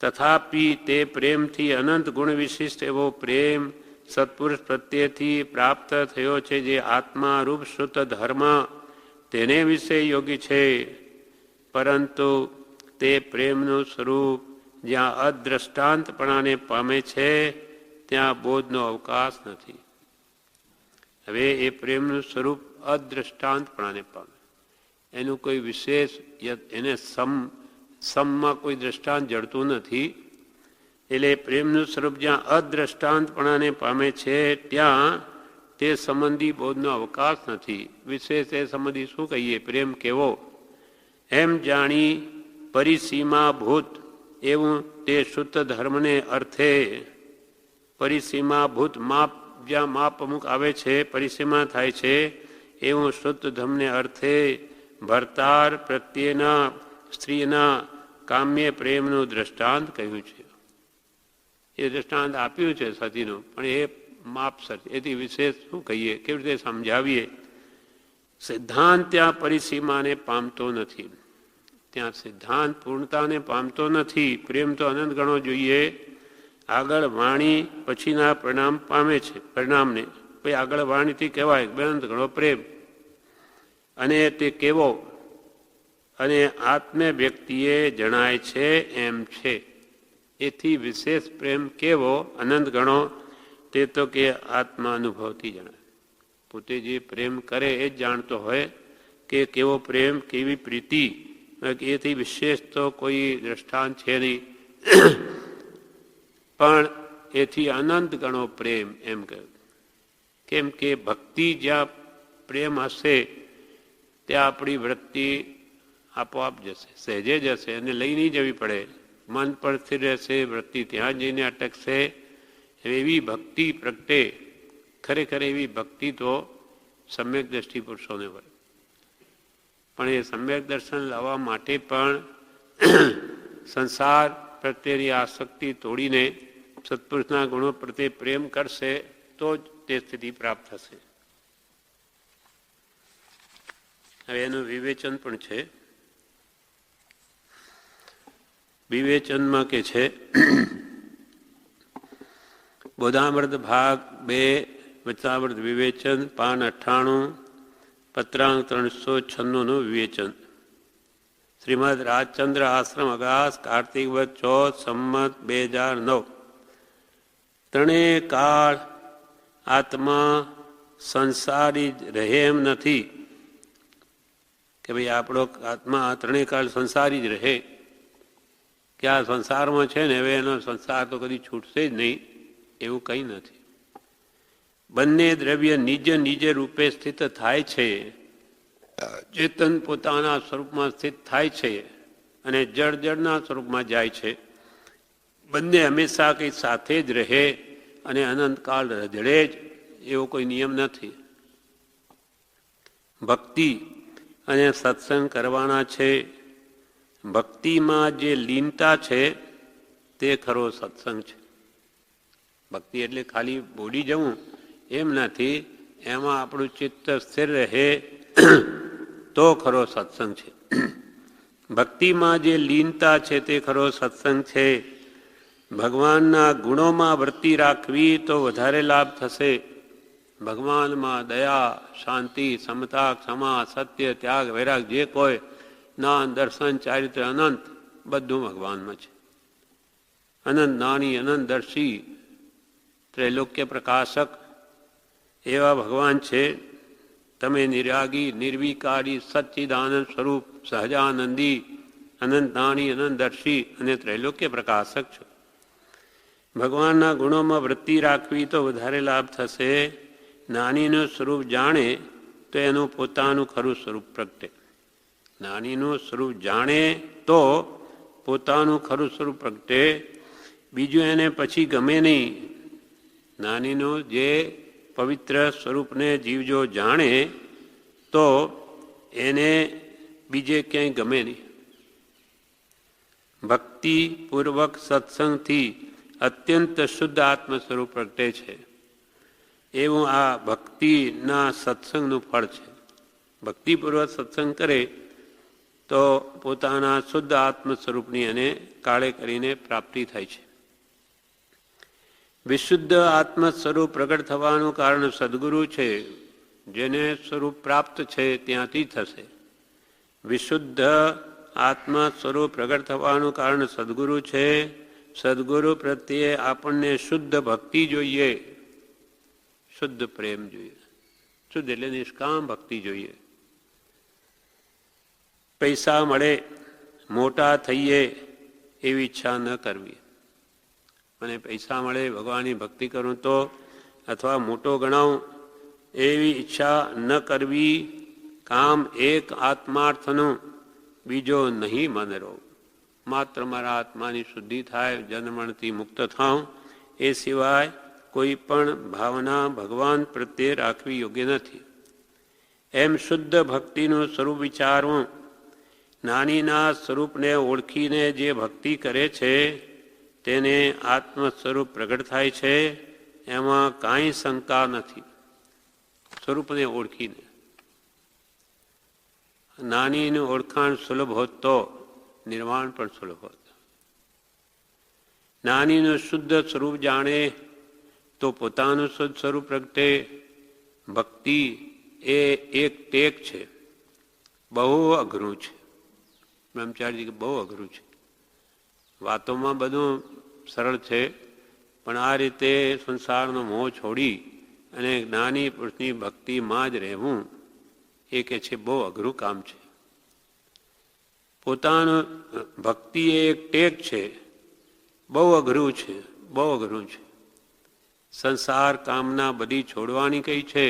તથાપિ તે પ્રેમથી અનંત ગુણ વિશિષ્ટ એવો પ્રેમ સત્પુરુષ પ્રત્યેથી પ્રાપ્ત થયો છે જે આત્મા રૂપ શુદ્ધ ધર્મ તેને વિશે યોગી છે. પરંતુ તે પ્રેમનું સ્વરૂપ જ્યાં અદ્રષ્ટાંતપણાને પામે છે ત્યાં બોધનો અવકાશ નથી. હવે એ પ્રેમનું સ્વરૂપ અદ્રષ્ટાંતપણાને પામે, એનું કોઈ વિશેષ એને સમમાં કોઈ દ્રષ્ટાંત જડતું નથી. એટલે પ્રેમનું સ્વરૂપ જ્યાં અદ્રષ્ટાંતપણાને પામે છે ત્યાં તે સંબંધી બોધનો અવકાશ નથી. વિશેષ એ સંબંધી શું કહીએ, પ્રેમ કેવો એમ જાણી પરિસીમાભૂત એવું તે શુદ્ધ ધર્મને અર્થે પરિસીમાભૂત માપ, જ્યાં માપ અમુક આવે છે, પરિસીમા થાય છે, એવું શુદ્ધ ધમને અર્થે ભરતાર પ્રત્યેના સ્ત્રીના કામ્ય પ્રેમનું દ્રષ્ટાંત કહ્યું છે. એ દ્રષ્ટાંત આપ્યું છે સતીનું, પણ એ માપસર, એથી વિશેષ શું કહીએ, કેવી રીતે સમજાવીએ. સિદ્ધાંત ત્યાં પરિસીમાને પામતો નથી, ત્યાં સિદ્ધાંત પૂર્ણતાને પામતો નથી. પ્રેમ તો અનંત ગણો જોઈએ. આગળ વાણી પછીના પરિણામ પામે છે, પરિણામને પછી આગળ વાણીથી કહેવાય અનંત ગણો પ્રેમ, અને તે કેવો અને આત્મે વ્યક્તિએ જણાય છે એમ છે. એથી વિશેષ પ્રેમ કેવો અનંત ગણો, તે તો કે આત્મા અનુભવથી જણાય. પોતે જે પ્રેમ કરે એ જ જાણતો હોય કે કેવો પ્રેમ, કેવી પ્રીતિ. એથી વિશેષ તો કોઈ દ્રષ્ટાંત છે નહીં, પણ એથી અનંત ગણો પ્રેમ એમ કહ્યું. કેમ કે ભક્તિ જ્યાં પ્રેમ હશે ત્યાં આપણી વૃત્તિ આપોઆપ જશે, સહેજે જશે, અને લઈ નહીં જવી પડે. મન પર સ્થિર રહેશે, વૃત્તિ ત્યાં જઈને અટકશે. એવી ભક્તિ પ્રગટે. ખરેખર એવી ભક્તિ તો સમ્યક દ્રષ્ટિ પુરુષોને હોય, પણ એ સમ્યક દર્શન લાવવા માટે પણ સંસાર પ્રત્યેની આસક્તિ તોડીને સત્પુરુષના ગુણો પ્રત્યે પ્રેમ કરશે તો જ તે સ્થિતિ પ્રાપ્ત થશે. હવે એનું વિવેચન પણ છે. વિવેચનમાં કે છે, બોધામૃત ભાગ 2 વચનામૃત વિવેચન પાન 98 પત્રાંક 396 વિવેચન. શ્રીમદ રાજચંદ્ર આશ્રમ અગાસ કાર્તિક વદ 14 સંમત 2009. ત્રણેય કાળ આત્મા સંસારી રહે એમ નથી કે ભાઈ આપણો આત્મા ત્રણેય કાળ સંસારી જ રહે, કે આ સંસારમાં છે ને હવે એનો સંસાર તો કદી છૂટશે જ નહીં, એવું કંઈ નથી. બંને દ્રવ્ય નિજ નિજ રૂપે સ્થિત થાય છે. ચેતન પોતાના સ્વરૂપમાં સ્થિત થાય છે અને જળ જળના સ્વરૂપમાં જાય છે. બંને હંમેશા કંઈ સાથે જ રહે અને અનંતકાળ રજડે જ, એવો કોઈ નિયમ નથી. ભક્તિ અને સત્સંગ કરવાના છે. ભક્તિમાં જે લીનતા છે તે ખરો સત્સંગ છે. ભક્તિ એટલે ખાલી બોલી જવું એમ નથી, એમાં આપણું ચિત્ત સ્થિર રહે તો ખરો સત્સંગ છે. ભક્તિમાં જે લીનતા છે તે ખરો સત્સંગ છે. ભગવાનના ગુણોમાં વૃત્તિ રાખવી તો વધારે લાભ થશે. ભગવાનમાં દયા, શાંતિ, સમતા, ક્ષમા, સત્ય, ત્યાગ, વૈરાગ જે કોઈ જ્ઞાન, દર્શન, ચારિત્ર અનંત બધું ભગવાનમાં છે. અનંત જ્ઞાની, અનંત દર્શી, ત્રૈલોક્ય પ્રકાશક એવા ભગવાન છે. તમે નિરાગી, નિર્વિકારી, સચ્ચિદાનંદ સ્વરૂપ, સહજાનંદી, અનંત જ્ઞાની, અનંત દર્શી અને ત્રૈલોક્ય પ્રકાશક છો. ભગવાનના ગુણોમાં વૃત્તિ રાખવી તો વધારે લાભ થશે. જ્ઞાનીનું સ્વરૂપ જાણે તો એનું પોતાનું ખરું સ્વરૂપ પ્રગટે. જ્ઞાનીનું સ્વરૂપ જાણે તો પોતાનું ખરું સ્વરૂપ પ્રગટે, બીજું એને પછી ગમે નહીં. જ્ઞાનીનું જે પવિત્ર સ્વરૂપને જીવ જો જાણે તો એને બીજે ક્યાંય ગમે નહીં. ભક્તિપૂર્વક સત્સંગથી અત્યંત શુદ્ધ આત્મ સ્વરૂપ પ્રગટે છે. એવું આ ભક્તિના સત્સંગનું ફળ છે. ભક્તિપૂર્વક સત્સંગ કરે તો પોતાના શુદ્ધ આત્મ સ્વરૂપની એને કાળે કરીને પ્રાપ્તિ થાય છે. વિશુદ્ધ આત્મ સ્વરૂપ પ્રગટ થવાનું કારણ સદગુરુ છે. જેને સ્વરૂપ પ્રાપ્ત છે ત્યાંથી થશે. વિશુદ્ધ આત્મા સ્વરૂપ પ્રગટ થવાનું કારણ સદગુરુ છે. સદગુરુ પ્રત્યે આપણને શુદ્ધ ભક્તિ જોઈએ, શુદ્ધ પ્રેમ જોઈએ. શુદ્ધ એટલે નિષ્કામ ભક્તિ જોઈએ. પૈસા મળે, મોટા થઈએ એવી ઈચ્છા ન કરવી. મને પૈસા મળે, ભગવાનની ભક્તિ કરું તો, અથવા મોટો ગણાવું એવી ઈચ્છા ન કરવી. કામ એક આત્માર્થનું, બીજો નહીં મને રોગ. માત્ર મારા આત્માની શુદ્ધિ થાય, જન્મણથી મુક્ત થાઉં, એ સિવાય કોઈ પણ ભાવના ભગવાન પ્રત્યે રાખવી યોગ્ય નથી. એમ શુદ્ધ ભક્તિનું સ્વરૂપ વિચારવું. નાનીના સ્વરૂપને ઓળખીને જે ભક્તિ કરે છે તેને આત્મ સ્વરૂપ પ્રગટ થાય છે, એમાં કાંઈ શંકા નથી. સ્વરૂપને ઓળખીને નાનીનું ઓળખાણ સુલભ હોત તો નિર્વાણ પણ સુલભ હોત. નાનીનું શુદ્ધ સ્વરૂપ જાણે તો પોતાનું શુદ્ધ સ્વરૂપ પ્રગટે. ભક્તિ એ એક ટેક છે, બહુ અઘરું છે. બ્રહ્મચારી બહુ અઘરું છે. વાતોમાં બધું સરળ છે, પણ આ રીતે સંસારનો મોહ છોડી અને જ્ઞાની પુરુષની ભક્તિમાં જ રહેવું એ કે છે બહુ અઘરું કામ છે. પોતાનું ભક્તિ એ એક ટેક છે, બહુ અઘરું છે, બહુ અઘરું છે. સંસાર કામના બધી છોડવાની કઈ છે,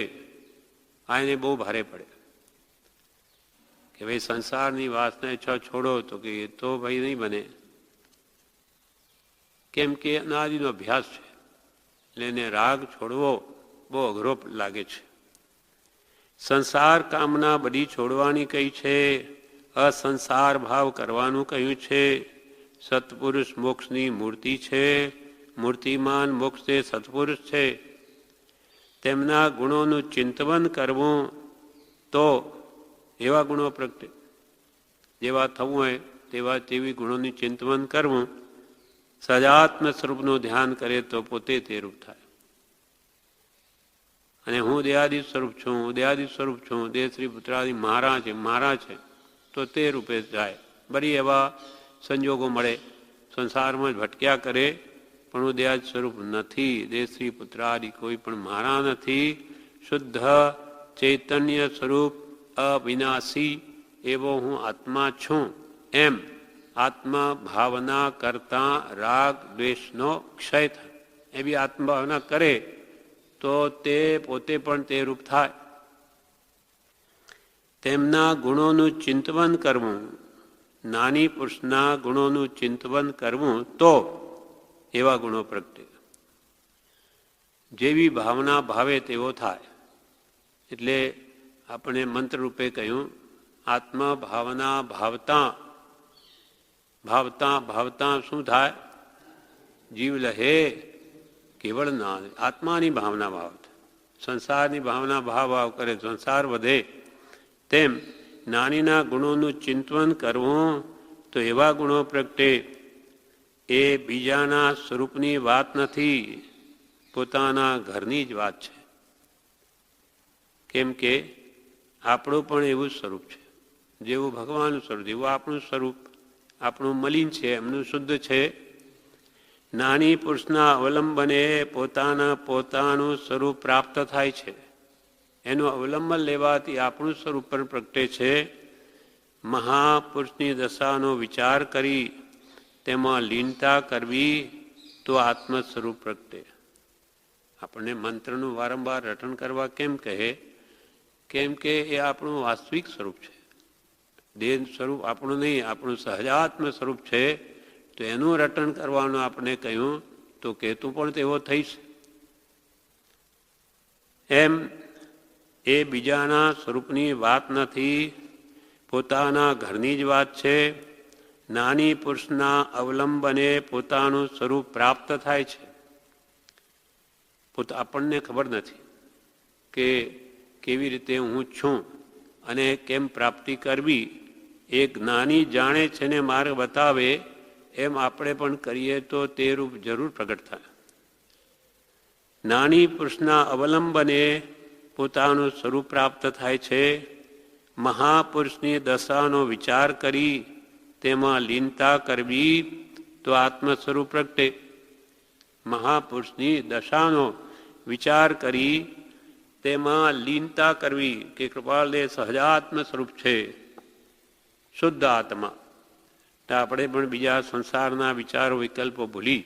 આ એને બહુ ભારે પડે કે ભાઈ સંસારની વાસના ઈચ્છા છોડો, તો કે એ તો ભાઈ નહીં બને. કેમ કે અનાદિનો અભ્યાસ છે, એટલે એને રાગ છોડવો બહુ અઘરો લાગે છે. સંસાર કામના બધી છોડવાની કઈ છે, અસંસાર ભાવ કરવાનું કહ્યું છે. સત્પુરુષ મોક્ષની મૂર્તિ છે, મૂર્તિમાન મોક્ષ તે સત્પુરુષ છે. તેમના ગુણોનું ચિંતન કરવું તો એવા ગુણો પ્રગટે. જેવા થવું હોય તેવી ગુણોનું ચિંતન કરવું. સજાત્મ સ્વરૂપનું ધ્યાન કરે તો પોતે તે રૂપ થાય. અને હું દેહાદિ સ્વરૂપ છું, હું દેહાદિ સ્વરૂપ છું, દેહ શ્રી પુત્રાદિ મારા છે તો તે રૂપે જાય. બરી એવા સંજોગો મળે, સંસારમાં જ ભટક્યા કરે, પણ હું દેહાદિ સ્વરૂપ નથી, દેહ શ્રી પુત્રાદિ કોઈ પણ મારા નથી. શુદ્ધ ચૈતન્ય સ્વરૂપ અવિનાશી એવો હું આત્મા છું. એમ આત્મા ભાવના કરતા રાગ દ્વેષનો ક્ષય થાય. એવી આત્મભાવના કરે તો તે પોતે પણ તે રૂપ થાય. તેમના ગુણોનું ચિંતન કરવું, નાની પુરુષના ગુણોનું ચિંતન કરવું તો એવા ગુણો પ્રગટે. જેવી ભાવના ભાવે તેવો થાય. એટલે આપણે મંત્ર રૂપે કહ્યું, આત્મા ભાવના ભાવતા ભાવતા ભાવતા શું થાય? જીવ લહે કેવળ ના. આત્માની ભાવના ભાવ થાય. સંસારની ભાવના ભાવ કરે સંસાર વધે. તેમ નાનીના ગુણોનું ચિંતન કરવું તો એવા ગુણો પ્રગટે. એ બીજાના સ્વરૂપની વાત નથી, પોતાના ઘરની જ વાત છે. કેમ કે આપણું પણ એવું સ્વરૂપ છે, જેવું ભગવાનનું સ્વરૂપ જેવું આપણું સ્વરૂપ. આપણું મલિન છે, એમનું શુદ્ધ છે. નાની પુરુષના અવલંબને પોતાનું સ્વરૂપ પ્રાપ્ત થાય છે. એનું અવલંબન લેવાથી આપણું સ્વરૂપ પણ પ્રગટે છે. મહાપુરુષની દશાનો વિચાર કરી તેમાં લીનતા કરવી તો આત્મ સ્વરૂપ પ્રગટે. આપણને મંત્રનું વારંવાર રટણ કરવા કેમ કહે? કેમ કે એ આપણું વાસ્તવિક સ્વરૂપ છે. દેહ સ્વરૂપ આપણું નહીં, આપણું સહજાત્મ સ્વરૂપ છે. તો એનું રટણ કરવાનું આપણે કહ્યું તો કહેતું પણ તેવો થઈશ. એમ એ બીજાના સ્વરૂપની વાત નથી, પોતાના ઘરની જ વાત છે. નાની પુરુષના અવલંબને પોતાનું સ્વરૂપ પ્રાપ્ત થાય છે. આપણને ખબર નથી કે કેવી રીતે હું છું અને કેમ પ્રાપ્તિ કરવી. એ જ્ઞાની જાણે છે ને માર્ગ બતાવે, એમ આપણે પણ કરીએ તો તે રૂપ જરૂર પ્રગટ થાય. નાની પુરુષના અવલંબને પોતાનું સ્વરૂપ પ્રાપ્ત થાય છે. મહાપુરુષની દશાનો વિચાર કરી તેમાં લીનતા કરવી તો આત્મ સ્વરૂપ પ્રગટે. મહાપુરુષની દશાનો વિચાર કરી તેમાં લીનતા કરવી કે કૃપાળે સહજાત્મ સ્વરૂપ છે, શુદ્ધ આત્મા. તો આપણે પણ બીજા સંસારના વિચારો વિકલ્પો ભૂલી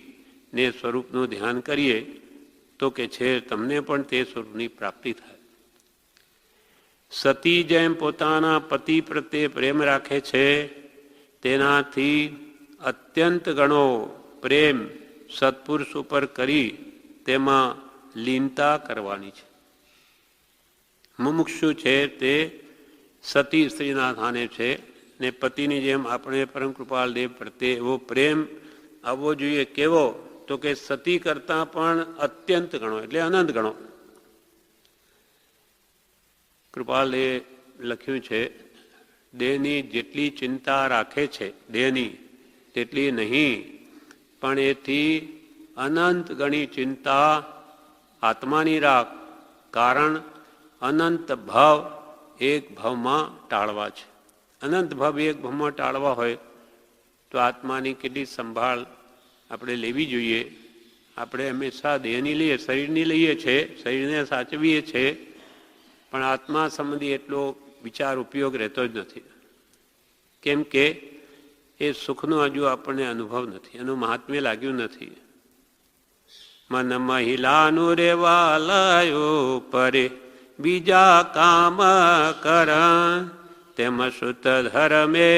ને સ્વરૂપનું ધ્યાન કરીએ તો કે છે તમને પણ તે સ્વરૂપની પ્રાપ્તિ થાય. સતી જેમ પોતાના પતિ પ્રત્યે પ્રેમ રાખે છે, તેનાથી અત્યંત ગણો પ્રેમ સત્પુરુષ ઉપર કરી તેમાં લીનતા કરવાની છે. મુમુક્ષુ છે તે સતી સ્ત્રીના સ્થાને છે ને પતિની જેમ આપણે પરમ કૃપાલ દેવ પ્રત્યે એવો પ્રેમ આવવો જોઈએ. કેવો? તો કે સતી કરતાં પણ અત્યંત ગણો, એટલે અનંત ગણો. કૃપાલદેવે લખ્યું છે, દેહની જેટલી ચિંતા રાખે છે દેહની તેટલી નહીં, પણ એથી અનંત ગણી ચિંતા આત્માની રાખ. કારણ અનંત ભાવ એક ભાવમાં ટાળવા છે. અનંત ભાવ એક ભાવમાં ટાળવા હોય તો આત્માની કેટલી સંભાળ આપણે લેવી જોઈએ. આપણે હંમેશા દેહની લઈએ, શરીરની લઈએ છીએ, શરીરને સાચવીએ છીએ, પણ આત્મા સંબંધી એટલો વિચાર ઉપયોગ રહેતો જ નથી. કેમ કે એ સુખનો હજુ આપણને અનુભવ નથી, એનું મહાત્મ્ય લાગ્યું નથી. મન મહિલાનું રેવા લાયો પરે બીજા કામ કર, તેમ સુત ધર્મે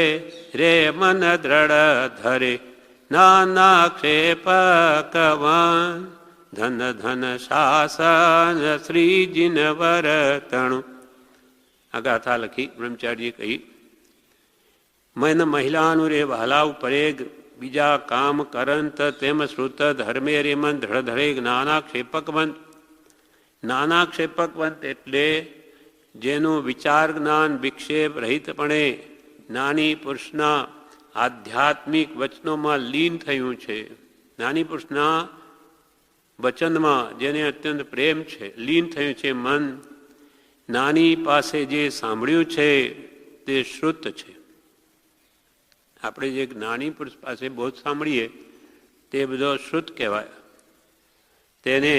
રે મન દ્રઢ ધરે, નાના ક્ષેપ કવાન ધન ધન શાસન શ્રીજીન વર્તણું. આ ગાથા લખી બ્રહ્મચારીએ કહી, મન મહિલાનું રે વહલાવ પરે બીજા કામ કરંત, તેમ શ્રુત ધર્મે રે મન ધડ ધરે નાના ક્ષેપકવંત. નાના ક્ષેપકવંત એટલે જેનું વિચાર જ્ઞાન વિક્ષેપ રહિતપણે જ્ઞાની પુરુષના આધ્યાત્મિક વચનોમાં લીન થયું છે. જ્ઞાની પુરુષના વચનમાં જેને અત્યંત પ્રેમ છે, લીન થયું છે મન. જ્ઞાની પાસે જે સાંભળ્યું છે તે શ્રુત છે. આપણે જે જ્ઞાની પુરુષ પાસે બહુ સાંભળીએ તે બધો શ્રુત કહેવાય. તેને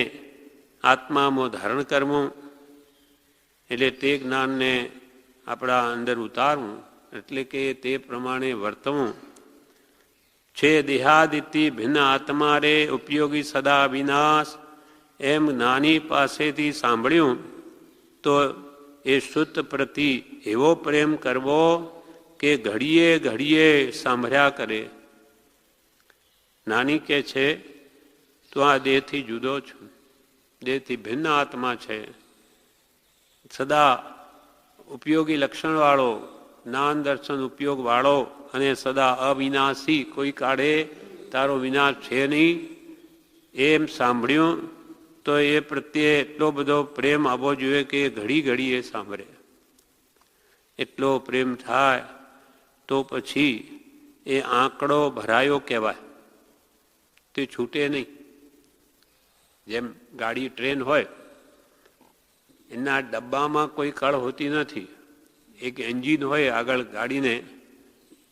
આત્મામાં ધારણ કરવું એટલે તે જ્ઞાનને આપણા અંદર ઉતારવું, એટલે કે તે પ્રમાણે વર્તવું છે. દેહાદિતિ ભિન્ન આત્મા રે ઉપયોગી સદા વિનાશ, એમ જ્ઞાની પાસેથી સાંભળ્યું તો એ શુદ્ધ પ્રતિ એવો પ્રેમ કરવો કે ઘડીએ ઘડીએ સાંભળ્યા કરે. જ્ઞાની કે છે તું આ દેહથી જુદો છું, દેહથી ભિન્ન આત્મા છે, સદા ઉપયોગી લક્ષણવાળો, જ્ઞાન દર્શન ઉપયોગવાળો અને સદા અવિનાશી, કોઈ કાળે તારો વિનાશ છે નહીં, એમ સાંભળ્યું તો એ પ્રત્યે એટલો બધો પ્રેમ આવવો જોઈએ કે ઘડી ઘડી એ સાંભળે. એટલો પ્રેમ થાય તો પછી એ આંકડો ભરાયો કહેવાય, તે છૂટે નહીં. જેમ ગાડી ટ્રેન હોય, એના ડબ્બામાં કોઈ કળ હોતી નથી. એક એન્જિન હોય આગળ ગાડીને,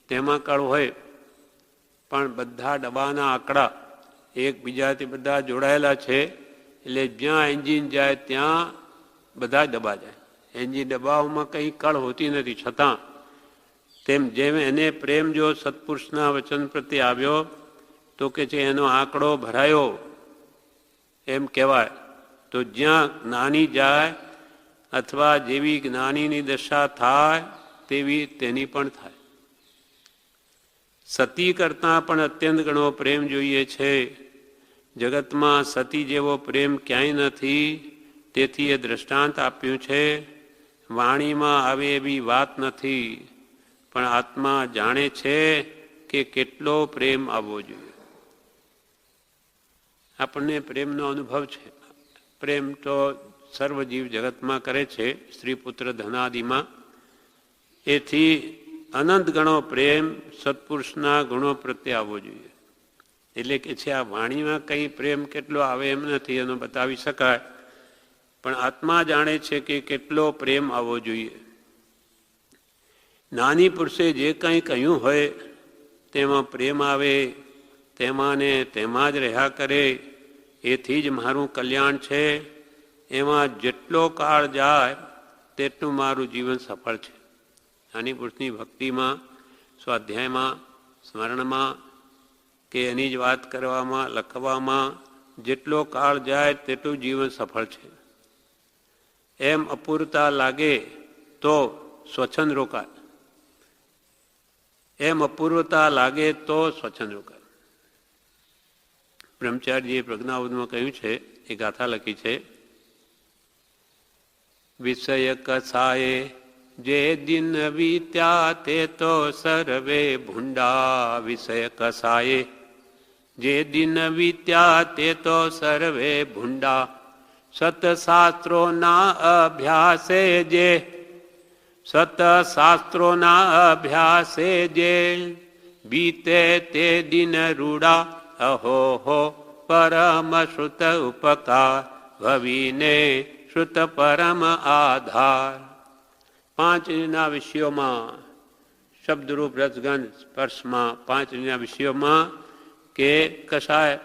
તેમાં કળ હોય, પણ બધા ડબ્બાના આંકડા એકબીજાથી બધા જોડાયેલા છે. એટલે જ્યાં એન્જિન જાય ત્યાં બધા ડબ્બા જાય. એન્જિન ડબ્બાઓમાં કંઈ કળ હોતી નથી. છતાં તેમ જેમ એને પ્રેમ જો સત્પુરુષના વચન પ્રત્યે આવ્યો તો કે છે એનો આંકડો ભરાયો એમ કહેવાય. તો જ્યાં જ્ઞાની જાય અથવા જેવી જ્ઞાનીની દશા થાય તેવી તેની પણ થાય. સતી કરતાં પણ અત્યંત ઘણો પ્રેમ જોઈએ છે. જગતમાં સતી જેવો પ્રેમ ક્યાંય નથી. તેથી એ દ્રષ્ટાંત આપ્યું છે. વાણીમાં આવે એવી વાત નથી, પણ આત્મા જાણે છે કે કેટલો પ્રેમ આવવો જોઈએ. આપણને પ્રેમનો અનુભવ છે. પ્રેમ તો સર્વજીવ જગતમાં કરે છે, સ્ત્રી પુત્ર ધનાદિમાં. એથી અનંત ગણો પ્રેમ સત્પુરુષના ગુણો પ્રત્યે આવવો જોઈએ. એટલે કે છે આ વાણીમાં કંઈ પ્રેમ કેટલો આવે એમ નથી, એનો બતાવી શકાય, પણ આત્મા જાણે છે કે કેટલો પ્રેમ આવવો જોઈએ. નાની પુરુષે જે કંઈ કહ્યું હોય તેમાં પ્રેમ આવે, તેમાં ને તેમાં જ રહ્યા કરે. એથી જ મારું કલ્યાણ છે. એમાં જેટલો કાળ જાય તેટલું મારું જીવન સફળ છે. નાની પુરુષની ભક્તિમાં, સ્વાધ્યાયમાં, સ્મરણમાં કે એની જ વાત કરવામાં, લખવામાં જેટલો કાળ જાય તેટલું જીવન સફળ છે. એમ અપૂરતા લાગે તો સ્વચ્છંદ રોકાય. એમ અપૂર્વતા લાગે તો સ્વચ્છંદ રોકાય. બ્રહ્મચારીજીએ પ્રજ્ઞાવધમાં કહ્યું છે, એ ગાથા લખી છે, વિષય કસાયે જે દિન વીત્યા તે તો સર્વે ભૂંડા. વિષય કસાયે જે દિન વીત્યા તે તો સર્વે ભૂંડા. સતશાસ્ત્રોના અભ્યાસે જે સતશાસ્ત્રોના અભ્યાસે જે બીતે તે દિન રૂડા. અહો હો પરમ શ્રુત ઉપકાર ભવીને શ્રુત પરમ આધાર. પાંચના વિષયોમાં શબ્દરૂપ રસગંધ સ્પર્શમાં પાંચના વિષયોમાં કે કસાય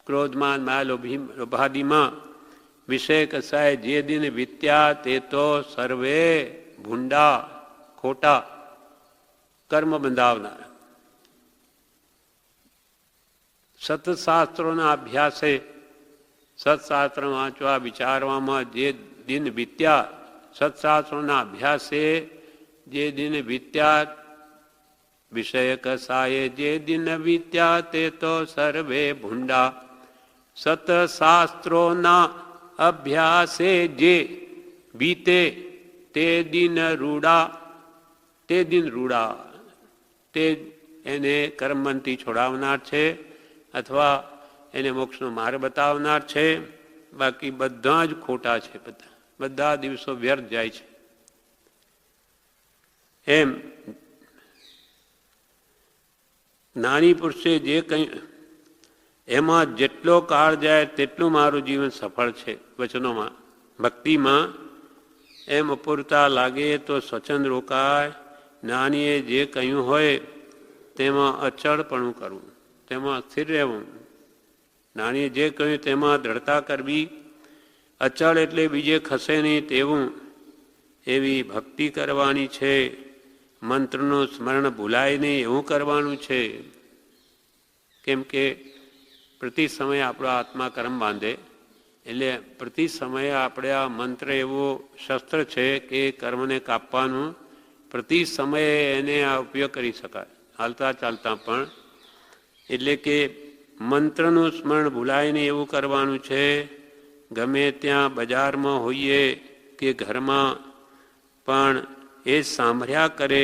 ક્રોધમાન માયા લોભાદિમાં વિષય કસાય જે દિન વિત્યા તે તો સર્વે ભૂંડા ખોટા કર્મ બંધાવનાર. સતશાસ્ત્રોના અભ્યાસે સત્શાસ્ત્ર વાંચવા વિચારવામાં જે દિન વિત્યા સત્શાસ્ત્રોના અભ્યાસે જે દિન વિત્યા વિષય કસાયે જે દિન વિત્યા તે તો સર્વે ભૂંડા. સતશાસ્ત્રોના અભ્યાસે જે બીતે તે દિન રૂડા. તે દિન રૂડા તે એને કર્મબંધથી છોડાવનાર છે અથવા એને મોક્ષનો માર્ગ બતાવનાર છે. બાકી બધા જ ખોટા છે. બધા દિવસો વ્યર્થ જાય છે. એમ નાની પુરુષે જે કંઈ એમાં જેટલો કાળ જાય તેટલું મારું જીવન સફળ છે. વચનોમાં ભક્તિમાં એમ અપૂરતા લાગે તો સ્વચ્છંદ રોકાય. નાનીએ જે કહ્યું હોય તેમાં અચળપણું કરવું, તેમાં સ્થિર રહેવું. નાનીએ જે કહ્યું તેમાં દ્રઢતા કરવી. અચળ એટલે બીજે ખસે નહીં તેવું એવી ભક્તિ કરવાની છે. મંત્રનું સ્મરણ ભૂલાય નહીં એવું કરવાનું છે. કેમ કે પ્રતિ સમયે આપણો આત્મા કર્મ બાંધે એટલે પ્રતિ સમયે આપણે આ મંત્ર એવો શસ્ત્ર છે કે કર્મને કાપવાનું પ્રતિ સમયે એને આ ઉપયોગ કરી શકાય હાલતા ચાલતા પણ. એટલે કે મંત્રનું સ્મરણ ભૂલાય નહીં એવું કરવાનું છે. ગમે ત્યાં બજારમાં હોઈએ કે ઘરમાં પણ એ સાંભળ્યા કરે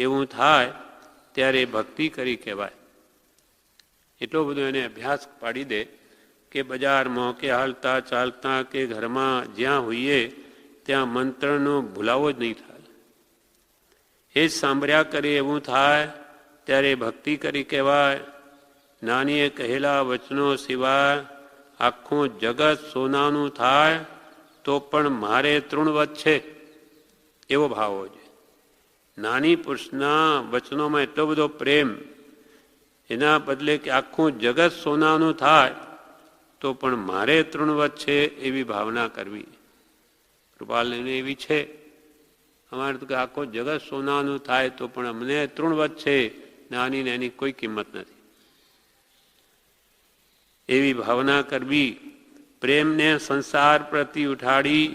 એવું થાય ત્યારે ભક્તિ કરી કહેવાય. એટલો બધો એને અભ્યાસ પાડી દે કે બજારમાં કે હાલતા ચાલતા કે ઘરમાં જ્યાં હોઈએ ત્યાં મંત્રનો ભૂલાવો જ નહીં થાય. એ જ સાંભળ્યા કરે એવું થાય ત્યારે ભક્તિ કરી કહેવાય. નાનીએ કહેલા વચનો સિવાય આખું જગત સોનાનું થાય તો પણ મારે તૃણવત છે એવો ભાવ હોય છે. નાની પુરુષના વચનોમાં એટલો બધો પ્રેમ, એના બદલે કે આખું જગત સોનાનું થાય તો પણ મારે તૃણવત છે એવી ભાવના કરવી. કૃપાલને એવી છે. અમારે તો કે આખું જગત સોનાનું થાય તો પણ અમને તૃણવત છે, નાનીને એની કોઈ કિંમત નથી એવી ભાવના કરવી. પ્રેમને સંસાર પ્રતિ ઉઠાડી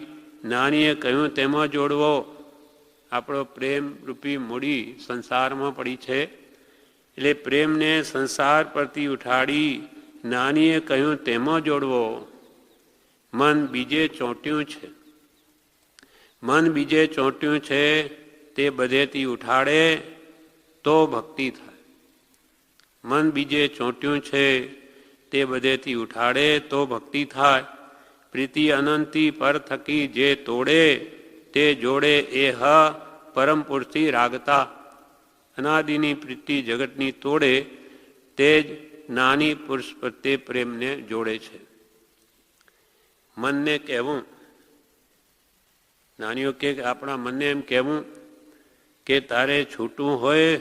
નાનીએ કહ્યું તેમાં જોડવો. આપણો પ્રેમ રૂપી મૂડી સંસારમાં પડી છે એટલે પ્રેમને સંસાર પરથી ઉઠાડી નાનીએ કહ્યું તેમાં જોડવો. મન બીજે ચોંટ્યું છે, મન બીજે ચોંટ્યું છે તે બધેથી ઉઠાડે તો ભક્તિ થાય. મન બીજે ચોંટ્યું છે તે બધેથી ઉઠાડે તો ભક્તિ થાય. પ્રીતિ અનંતી પર થકી જે તોડે તે જોડે એ હ પરમ પુરુષથી રાગતા. અનાદિની પ્રીતિ જગતની તોડે તે જ નાની પુરુષ પ્રત્યે પ્રેમને જોડે છે. મનને કહેવું, નાનીઓ કે આપણા મનને એમ કહેવું કે તારે છૂટવું હોય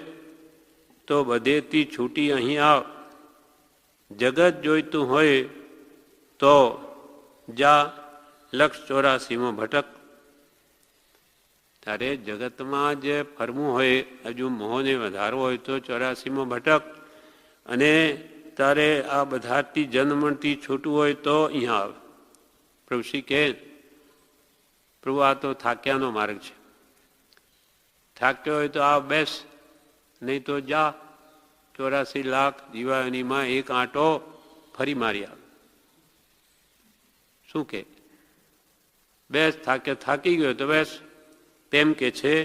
તો બધેથી છૂટી અહીં આવ. જગત જોઈતું હોય તો જા લક્ષ 84માં ભટક. તારે જગતમાં જે ફરવું હોય, હજુ મોહને વધારવો હોય તો 84માં ભટક. અને તારે આ બધાથી જન્મથી છૂટવું હોય તો અહીંયા આવ. પ્રભુ શ્રી કહે, પ્રભુ આ તો થાક્યાનો માર્ગ છે. થાક્યો હોય તો આવ બેસ, નહીં તો જા 84 લાખ જીવાયોનીમાં એક આંટો ફરી મારી આવે. શું કે બેસ, થાકી ગયો તો બેસ, તેમ કે છે.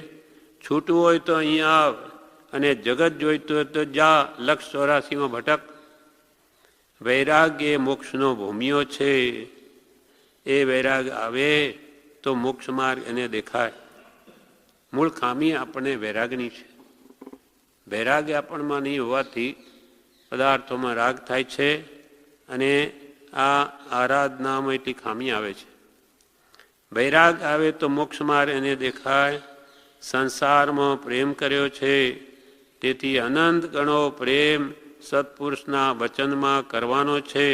છૂટવું હોય તો અહીંયા આવ, અને જગત જોઈતું હોય તો જા, લક્ષ 84માં ભટક. વૈરાગ્ય એ મોક્ષનો ભૂમિયો છે. એ વૈરાગ આવે તો મોક્ષ માર્ગ એને દેખાય. મૂળ ખામી આપણને વૈરાગની છે. વૈરાગ્ય આપણમાં નહીં હોવાથી પદાર્થોમાં રાગ થાય છે, અને આ આરાધનામાં એટલી ખામી આવે છે. વૈરાગ આવે તો મોક્ષ માર્ગ એને દેખાય. સંસારમાં પ્રેમ કર્યો છે, તેથી અનંત ગણો પ્રેમ સત્પુરુષના વચનમાં કરવાનો છે.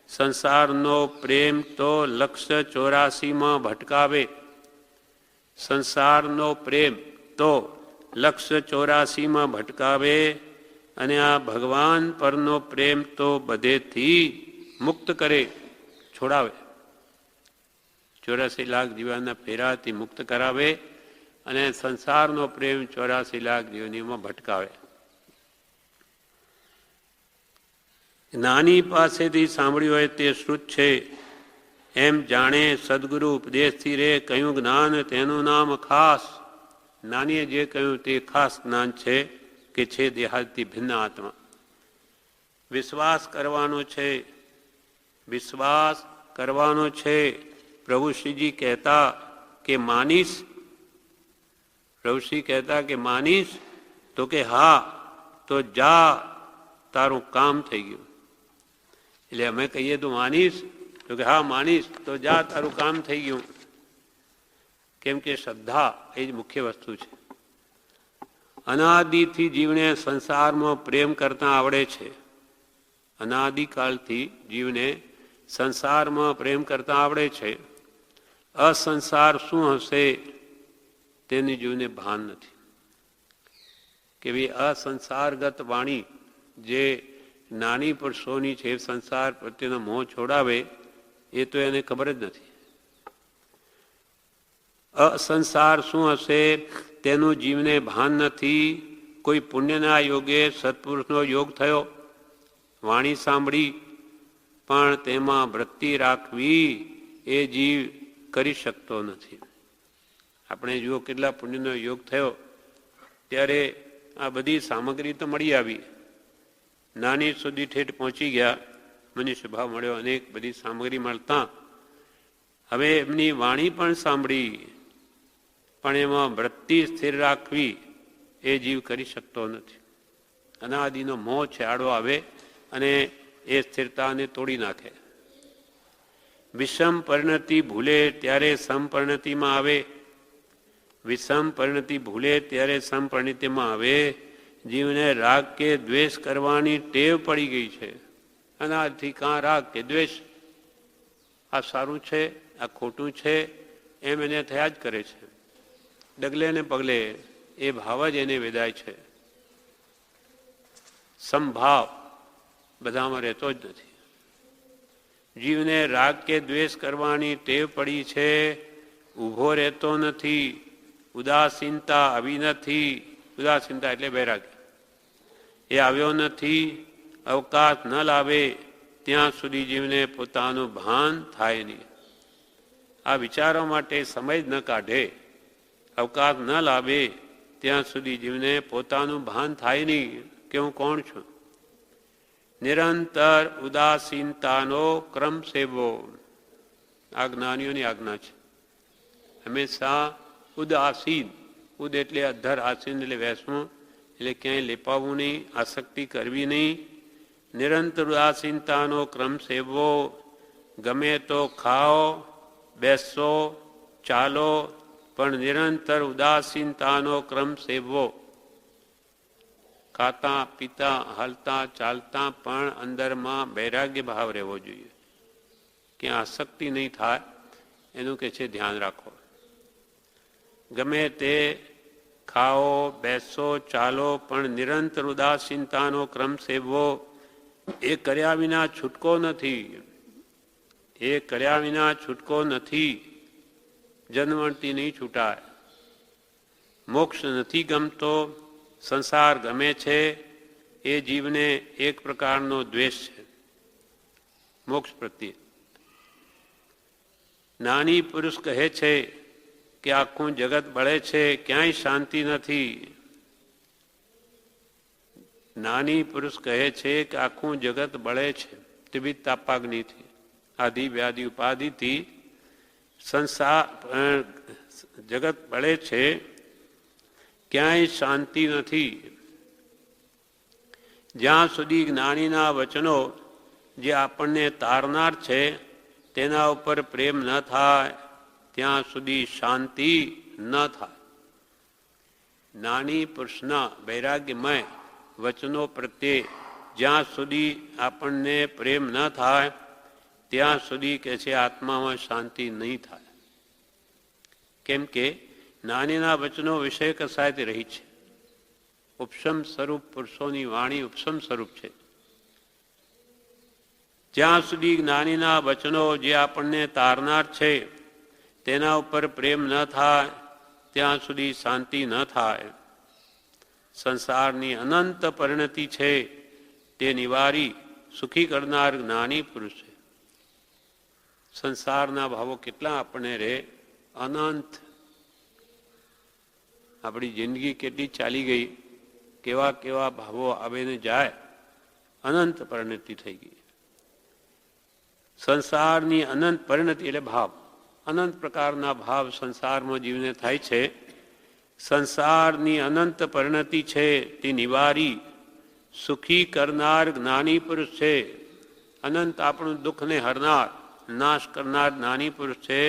સંસારનો પ્રેમ તો લક્ષ 84માં ભટકાવે. સંસારનો પ્રેમ તો લક્ષ 84માં ભટકાવે, અને આ ભગવાન પરનો પ્રેમ તો બધેથી મુક્ત કરે, છોડાવે. 84 લાખ જીવાના ફેરાથી મુક્ત કરાવે, અને સંસારનો પ્રેમ 84 લાખ જીવનીમાં ભટકાવે. જ્ઞાની પાસેથી સાંભળ્યું હોય તે શ્રુત છે, એમ જાણે સદગુરુ ઉપદેશથી રે કહ્યું જ્ઞાન તેનું નામ ખાસ. જ્ઞાનીએ જે કહ્યું તે ખાસ જ્ઞાન છે, કે છે દેહાદથી ભિન્ન આત્મા. વિશ્વાસ કરવાનો છે, વિશ્વાસ કરવાનો છે. પ્રભુ શ્રીજી કહેતા કે માનીશ, પ્રભુશ્રી કહેતા કે માનીશ, તો કે હા, તો જા, તારું કામ થઈ ગયું. એટલે અમે કહીએ તો માનીશ, તો કે હા માનીશ, તો જા, તારું કામ થઈ ગયું. કેમ કે શ્રદ્ધા એ જ મુખ્ય વસ્તુ છે. અનાદિથી જીવને સંસારમાં પ્રેમ કરતા આવડે છે. અનાદિકાળથી જીવને સંસારમાં પ્રેમ કરતા આવડે છે. અસંસાર શું હશે તેની જીવને ભાન નથી. કે ભાઈ અસંસારગત વાણી જે નાની પર સોની છે, સંસાર પ્રત્યેનો મોહ છોડાવે, એ તો એને ખબર જ નથી. અસંસાર શું હશે તેનું જીવને ભાન નથી. કોઈ પુણ્યના યોગે સત્પુરુષનો યોગ થયો, વાણી સાંભળી, પણ તેમાં વૃત્તિ રાખવી એ જીવ કરી શકતો નથી. આપણે જુઓ કેટલા પુણ્યનો યોગ થયો, ત્યારે આ બધી સામગ્રી તો મળી આવી, નાની સુધી ઠેઠ પહોંચી ગયા, મનુષ્ય ભાવ મળ્યો, અનેક બધી સામગ્રી મળતા હવે એમની વાણી પણ સાંભળી, પણ એમાં વૃત્તિ સ્થિર રાખવી એ જીવ કરી શકતો નથી. અનાદિનો મોહ છે, આડો આવે અને એ સ્થિરતાને તોડી નાખે. વિષમ પરિણતિ ભૂલે ત્યારે સમપરિણતિમાં આવે. વિષમ પરિણતિ ભૂલે ત્યારે સમપરિણતિમાં આવે. જીવને રાગ કે દ્વેષ કરવાની ટેવ પડી ગઈ છે. અનાદિથી કાં રાગ કે દ્વેષ, આ સારું છે, આ ખોટું છે, એમ એને થયા જ કરે છે. ડગલે ને પગલે એ ભાવ જ એને વેદાય છે. સમભાવ બધામાં રહેતો જ નથી. જીવને રાગ કે દ્વેષ કરવાની ટેવ પડી છે, ઊભો રહેતો નથી. ઉદાસીનતા આવી નથી. ઉદાસીનતા એટલે વૈરાગ્ય, એ આવ્યો નથી. અવકાશ ન લાવે ત્યાં સુધી જીવને પોતાનું ભાન થાય નહીં. આ વિચારો માટે સમય જ ન કાઢે, અવકાશ ન લાવે ત્યાં સુધી જીવને પોતાનું ભાન થાય નહીં કે હું કોણ છું. નિરંતર ઉદાસીનતાનો ક્રમ સેવો આ જ્ઞાનીઓની આજ્ઞા છે. હંમેશા ઉદાસીન, ઉદ એટલે અધર, આસીન એટલે વેસવું, એટલે ક્યાંય લેપાવવું નહીં, આસક્તિ કરવી નહીં. નિરંતર ઉદાસીનતાનો ક્રમ સેવવો. ગમે તો ખાઓ, બેસો, ચાલો, પણ નિરંતર ઉદાસીનતાનો ક્રમ સેવવો. ખાતા પીતા હાલતા ચાલતા પણ અંદરમાં વૈરાગ્ય ભાવ રહેવો જોઈએ, ક્યાં આસક્તિ નહીં થાય એનું કે છે ધ્યાન રાખો. ગમે તે ખાઓ, બેસો, ચાલો, પણ નિરંતર ઉદાસીનતાનો ક્રમ સેવવો. એ કર્યા વિના છૂટકો નથી. એ કર્યા વિના છૂટકો નથી. જન્મથી નહીં છૂટાય. મોક્ષ નથી ગમતો, સંસાર ગમે છે, એ જીવને એક પ્રકારનો દ્વેષ છે મોક્ષ પ્રત્યે. જ્ઞાની પુરુષ કહે છે કે આખું જગત બળે છે, ક્યાંય શાંતિ નથી. જ્ઞાની પુરુષ કહે છે કે આખું જગત બળે છે ત્રિવિધ તાપાગ્નિથી, આદિ વ્યાધિ ઉપાધિથી સંસાર જગત બળે છે, ક્યાંય શાંતિ નથી. જ્યાં સુધી જ્ઞાનીના વચનો જે આપણને તારનાર છે તેના ઉપર પ્રેમ ન થાય ત્યાં સુધી શાંતિ ન થાય. જ્ઞાની પુરુષના વૈરાગ્યમય વચનો પ્રત્યે જ્યાં સુધી આપણને પ્રેમ ન થાય ત્યાં સુધી કે છે આત્મામાં શાંતિ નહીં થાય. કેમ કે જ્ઞાનીના વચનો વિષય કસાયથી રહી છે. ઉપશમ સ્વરૂપ પુરુષોની વાણી ઉપશમ સ્વરૂપ છે. જ્યાં સુધી જ્ઞાનીના વચનો જે આપણને તારનાર છે તેના ઉપર પ્રેમ ન થાય ત્યાં સુધી શાંતિ ન થાય. સંસારની અનંત પરિણતિ છે તે નિવારી સુખી કરનાર જ્ઞાની પુરુષ છે. સંસારના ભાવો કેટલા આપણને રહે, અનંત. આપણી જિંદગી કેટલી ચાલી ગઈ, કેવા કેવા ભાવો આવે ને જાય, અનંત પરિણતિ થઈ ગઈ. સંસારની અનંત પરિણતિ એટલે ભાવ, અનંત પ્રકારના ભાવ સંસારમાં જીવને થાય છે. સંસારની અનંત પરિણતિ છે તે નિવારી સુખી કરનાર જ્ઞાની પુરુષ છે. અનંત આપણું દુઃખને હરનાર, નાશ કરનાર જ્ઞાની પુરુષ છે.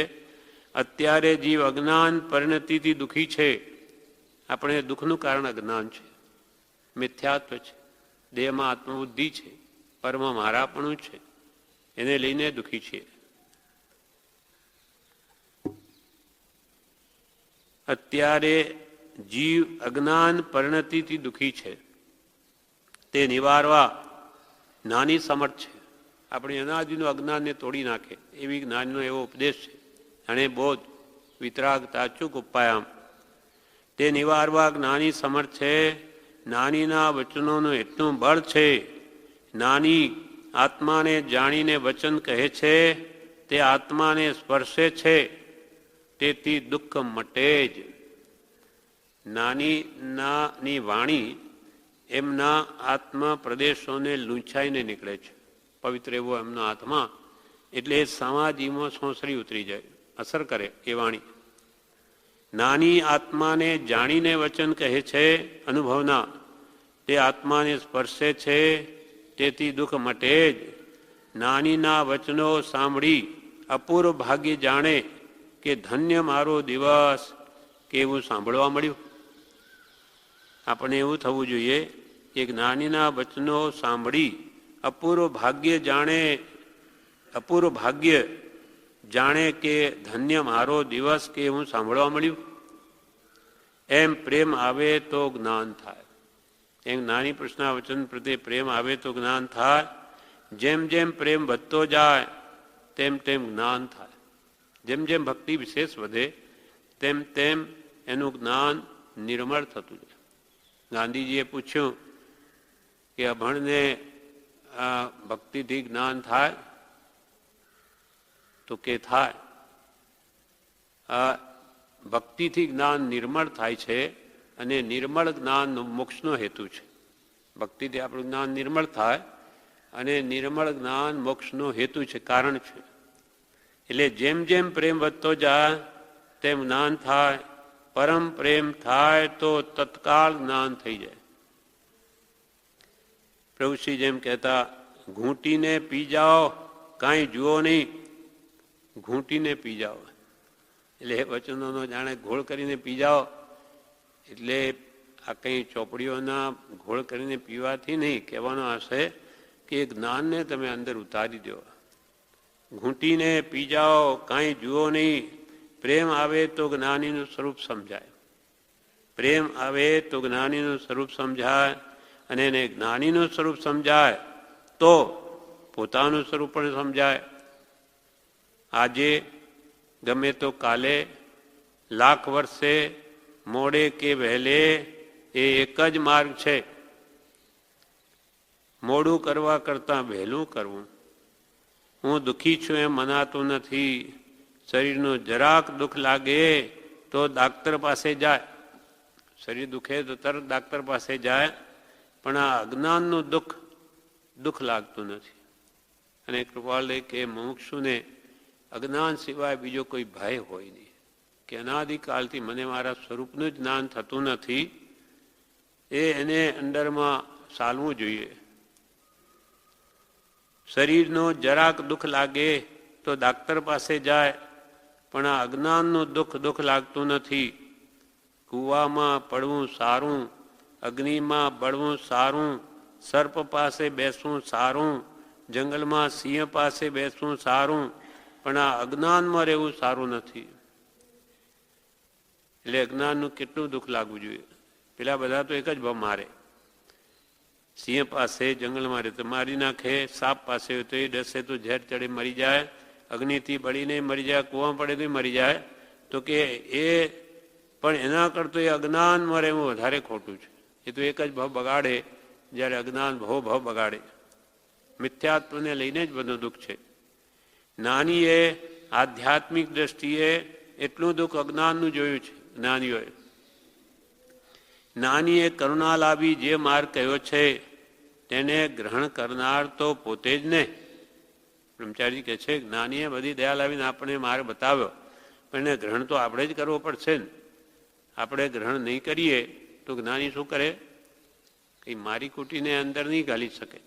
અત્યારે જીવ અજ્ઞાન પરિણતિથી દુઃખી છે. આપણે દુઃખનું કારણ અજ્ઞાન છે, મિથ્યાત્વ છે, દેહમાં આત્મબુદ્ધિ છે, પરમાં મારાપણું છે, એને લઈને દુઃખી છીએ. અત્યારે જીવ અજ્ઞાન પરિણતિથી દુઃખી છે, તે નિવારવા જ્ઞાની સમર્થ છે. આપણી અનાદિનું અજ્ઞાનને તોડી નાખે એવી જ્ઞાનનો એવો ઉપદેશ છે. અને બોધ વિતરાગ તાચુક ઉપાયામ, તે નિવારવા જ્ઞાની સમર્થ છે. જ્ઞાનીના વચનોનું એટલું બળ છે. જ્ઞાની આત્માને જાણીને વચન કહે છે, તે આત્માને સ્પર્શે છે, તેથી દુઃખ મટે જ. જ્ઞાનીની વાણી એમના આત્મા પ્રદેશોને લૂંછાઈને નીકળે છે. પવિત્ર એવો એમનો આત્મા, એટલે સમાધિમાં સોંસરી ઉતરી જાય, અસર કરે એ વાણી. જ્ઞાની આત્માને જાણીને વચન કહે છે અનુભવના, તે આત્માને સ્પર્શે છે, તેથી દુઃખ મટે જ. જ્ઞાનીના વચનો સાંભળી અપૂર્વ ભાગ્ય જાણે કે ધન્ય મારો દિવસ, કે એવું સાંભળવા મળ્યું. આપણે એવું થવું જોઈએ કે જ્ઞાનીના વચનો સાંભળી અપૂર્વ ભાગ્ય જાણે કે ધન્ય મારો દિવસ, કે હું સાંભળવા મળ્યું. એમ પ્રેમ આવે તો જ્ઞાન થાય. એમ જ્ઞાની પુરુષના વચન પ્રત્યે પ્રેમ આવે તો જ્ઞાન થાય. જેમ જેમ પ્રેમ વધતો જાય તેમ તેમ જ્ઞાન થાય. જેમ જેમ ભક્તિ વિશેષ વધે તેમ તેમ એનું જ્ઞાન નિર્મળ થતું જાય. ગાંધીજીએ પૂછ્યું કે અભણને ભક્તિથી જ્ઞાન થાય? તો કે થાય. ભક્તિથી જ્ઞાન નિર્મળ થાય છે, અને નિર્મળ જ્ઞાન મોક્ષનો હેતુ છે. ભક્તિથી આપણું જ્ઞાન નિર્મળ થાય, અને નિર્મળ જ્ઞાન મોક્ષનો હેતુ છે, કારણ છે. એટલે જેમ જેમ પ્રેમ વધતો જાય તેમ જ્ઞાન થાય. પરમ પ્રેમ થાય તો તત્કાળ જ્ઞાન થઈ જાય. પ્રભુશ્રી જેમ કહેતા, ઘૂંટીને પી જાઓ, કાંઈ જુઓ નહીં, ઘૂંટીને પી જાઓ. એટલે એ વચનોનો જાણે ઘોળ કરીને પી જાઓ. એટલે આ કંઈ ચોપડીઓના ઘોળ કરીને પીવાથી નહીં, કહેવાનો હશે કે જ્ઞાનને તમે અંદર ઉતારી દો. ઘૂંટીને પી જાઓ, કાંઈ જુઓ નહીં. પ્રેમ આવે તો જ્ઞાનીનું સ્વરૂપ સમજાય. પ્રેમ આવે તો જ્ઞાનીનું સ્વરૂપ સમજાય, અને એને જ્ઞાનીનું સ્વરૂપ સમજાય તો પોતાનું સ્વરૂપ પણ સમજાય. આજે ગમે તો કાલે, લાખ વર્ષે, મોડે કે વહેલે, એ એક જ માર્ગ છે. મોડું કરવા કરતાં વહેલું કરવું. હું દુઃખી છું એમ મનાતું નથી. શરીરનું જરાક દુઃખ લાગે તો ડાક્ટર પાસે જાય. શરીર દુખે તો તરત ડાક્ટર પાસે જાય, પણ આ અજ્ઞાનનું દુઃખ લાગતું નથી. અને કૃપાલય કે મુમુક્ષુને અજ્ઞાન સિવાય બીજો કોઈ ભય હોય નહીં, કે અનાદિકાલથી મને મારા સ્વરૂપનું જ જ્ઞાન થતું નથી, એને અંદરમાં ચાલવું જોઈએ. શરીરનું જરાક દુઃખ લાગે તો ડાક્ટર પાસે જાય, પણ આ અજ્ઞાનનું દુઃખ લાગતું નથી. કૂવામાં પડવું સારું, અગ્નિમાં બળવું સારું, સર્પ પાસે બેસવું સારું, જંગલમાં સિંહ પાસે બેસવું સારું, પણ આ અજ્ઞાનમાં રહેવું સારું નથી. એટલે અજ્ઞાનનું કેટલું દુઃખ લાગવું જોઈએ. પેલા બધા તો એક જ ભાવ મારે. સિંહ પાસે જંગલમાં રહે તો મારી નાખે, સાપ પાસે હોય તો એ ડસે તો ઝેર ચડે મરી જાય, અગ્નિથી બળીને મરી જાય, કૂવામાં પડે તો મરી જાય. તો કે એ પણ એના કરતાં એ અજ્ઞાનમાં રહેવું વધારે ખોટું છે. એ તો એક જ ભાવ બગાડે, જ્યારે અજ્ઞાન ભાવ બગાડે. મિથ્યાત્વને લઈને જ બધું દુઃખ છે. નાની એ આધ્યાત્મિક દ્રષ્ટિએ એટલું દુઃખ અજ્ઞાનનું જોયું છે જ્ઞાનીઓએ. નાનીએ કરુણા લાવી જે માર્ગ કયો છે તેને ગ્રહણ કરનાર તો પોતે જ ને. બ્રહ્મચારી કહે છે જ્ઞાનીએ બધી દયા લાવીને આપણે માર્ગ બતાવ્યો, પણ એને ગ્રહણ તો આપણે જ કરવો પડશે ને. આપણે ગ્રહણ નહીં કરીએ તો જ્ઞાની શું કરે? કંઈ મારી કુટીને અંદર નહીં ઘાલી શકે.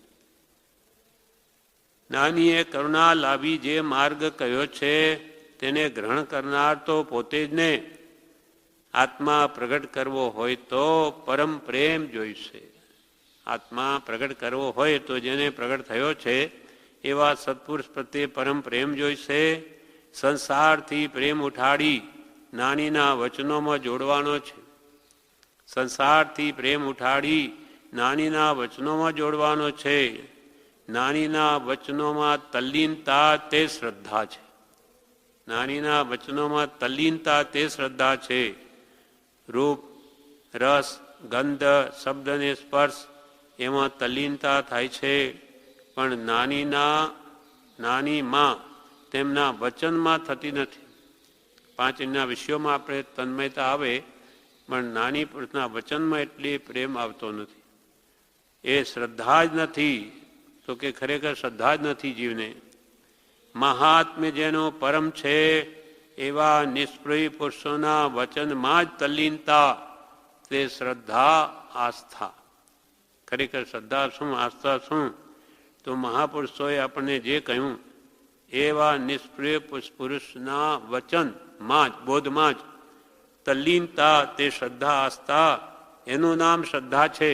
નાનીએ કરુણા લાવી જે માર્ગ કયો છે તેને ગ્રહણ કરનાર તો પોતે જ ને. આત્મા પ્રગટ કરવો હોય તો પરમ પ્રેમ જોઈશે. આત્મા પ્રગટ કરવો હોય તો જેને પ્રગટ થયો છે એવા સત્પુરુષ પ્રત્યે પરમ પ્રેમ જોઈશે. સંસારથી પ્રેમ ઉઠાડી નાનીના વચનોમાં જોડવાનો છે. સંસારથી પ્રેમ ઉઠાડી નાનીના વચનોમાં જોડવાનો છે. નાનીના વચનોમાં તલ્લીનતા તે શ્રદ્ધા છે. નાનીના વચનોમાં તલ્લીનતા તે શ્રદ્ધા છે. રૂપ, રસ, ગંધ, શબ્દ અને સ્પર્શ એમાં તલ્લીનતા થાય છે, પણ નાનીમાં તેમના વચનમાં થતી નથી. પાંચ એના વિષયોમાં આપણે તન્મયતા આવે, પણ નાની પુરુષના વચનમાં એટલી પ્રેમ આવતો નથી. એ શ્રદ્ધા જ નથી. તો કે ખરેખર શ્રદ્ધા જ નથી જીવને. મહાત્મ્ય જેનો પરમ છે એવા નિષ્પ્રય પુરુષોના વચનમાં જ તલ્લીનતા તે શ્રદ્ધા આસ્થા. ખરેખર શ્રદ્ધા શું, આસ્થા શું? તો મહાપુરુષોએ આપણને જે કહ્યું એવા નિષ્પ્રિય પુરુષના વચનમાં જ, બોધમાં જ તલ્લીનતા તે શ્રદ્ધા આસ્થા, એનું નામ શ્રદ્ધા છે.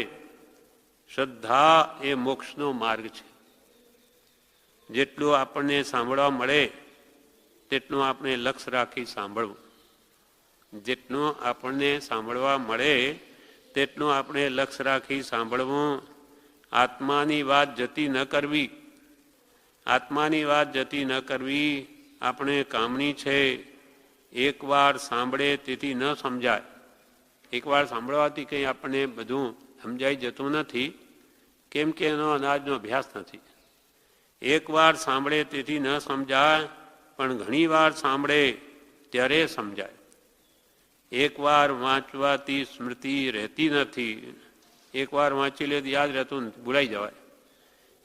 શ્રદ્ધા એ મોક્ષનો માર્ગ છે. જેટલું આપણને સાંભળવા મળે તેટલું આપણે લક્ષ્ય રાખી સાંભળવું. જેટલું આપણને સાંભળવા મળે તેટલું આપણે લક્ષ્ય રાખી સાંભળવું. આત્માની વાત જતી ન કરવી. આત્માની વાત જતી ન કરવી આપણે કામની છે. એકવાર સાંભળે તેથી ન સમજાય. એકવાર સાંભળવાથી કંઈ આપણને બધું સમજાઈ જતું નથી, કેમ કે એનો અનાજનો અભ્યાસ નથી. એકવાર સાંભળે તેથી ન સમજાય, પણ ઘણીવાર સાંભળે ત્યારે સમજાય. એકવાર વાંચવાથી સ્મૃતિ રહેતી નથી. એકવાર વાંચી લે યાદ રહેતું નથી, ભૂલાઈ જવાય.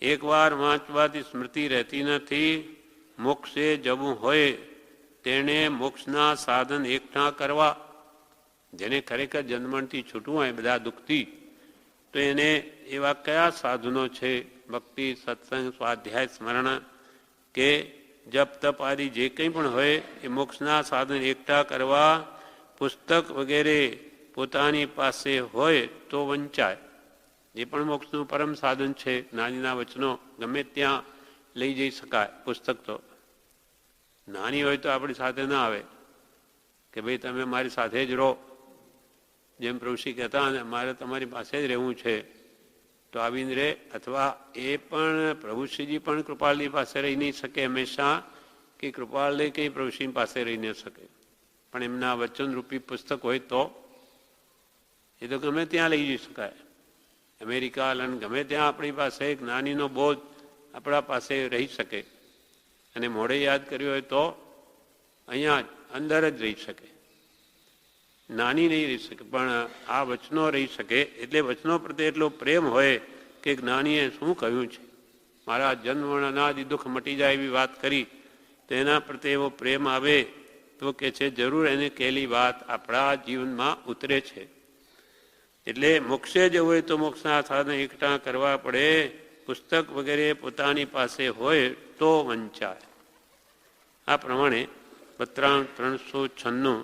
એકવાર વાંચવાથી સ્મૃતિ રહેતી નથી. મોક્ષે જવું હોય તેણે મોક્ષના સાધન એકઠા કરવા. જેને ખરેખર જન્મણથી છૂટવું હોય બધા દુઃખથી, તો એને એવા કયા સાધનો છે? ભક્તિ, સત્સંગ, સ્વાધ્યાય, સ્મરણ કે જપ તપ આદિ જે કંઈ પણ હોય એ મોક્ષના સાધન એકઠા કરવા. પુસ્તક વગેરે પોતાની પાસે હોય તો વંચાય. એ પણ મોક્ષનું પરમ સાધન છે. નાનીના વચનો ગમે ત્યાં લઈ જઈ શકાય. પુસ્તક તો નાની હોય તો આપણી સાથે ના આવે કે ભાઈ તમે મારી સાથે જ રહો. જેમ પ્રભુશ્રી કહેતા અને મારે તમારી પાસે જ રહેવું છે તો આવીને રહે. અથવા એ પણ પ્રભુશ્રીજી પણ કૃપાલની પાસે રહી નહીં શકે હંમેશા, કે કૃપાલય કંઈ પ્રભુશ્રી પાસે રહી ન શકે. પણ એમના વચનરૂપી પુસ્તક હોય તો એ તો ગમે ત્યાં લઈ જઈ શકાય. અમેરિકા, લંડન, ગમે ત્યાં આપણી પાસે એક નાનીનો બોધ આપણા પાસે રહી શકે. અને મોડે યાદ કર્યો હોય તો અહીંયા અંદર જ રહી શકે, નાની નહીં રહી શકે, પણ આ વચનો રહી શકે. એટલે વચનો પ્રત્યે એટલો પ્રેમ હોય કે જ્ઞાનીએ શું કહ્યું છે, મારા જન્મ અનાદિ દુઃખ મટી જાય એવી વાત કરી, તો એના પ્રત્યે એવો પ્રેમ આવે તો કે છે જરૂર એને કહેલી વાત આપણા જીવનમાં ઉતરે છે. એટલે મોક્ષે જવું હોય તો મોક્ષના સાધન એકઠા કરવા પડે. પુસ્તક વગેરે પોતાની પાસે હોય તો વંચાય. આ પ્રમાણે 396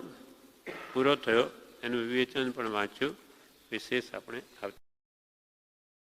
પૂરો થયો. એનું વિવેચન પણ વાંચ્યું. વિશેષ આપણે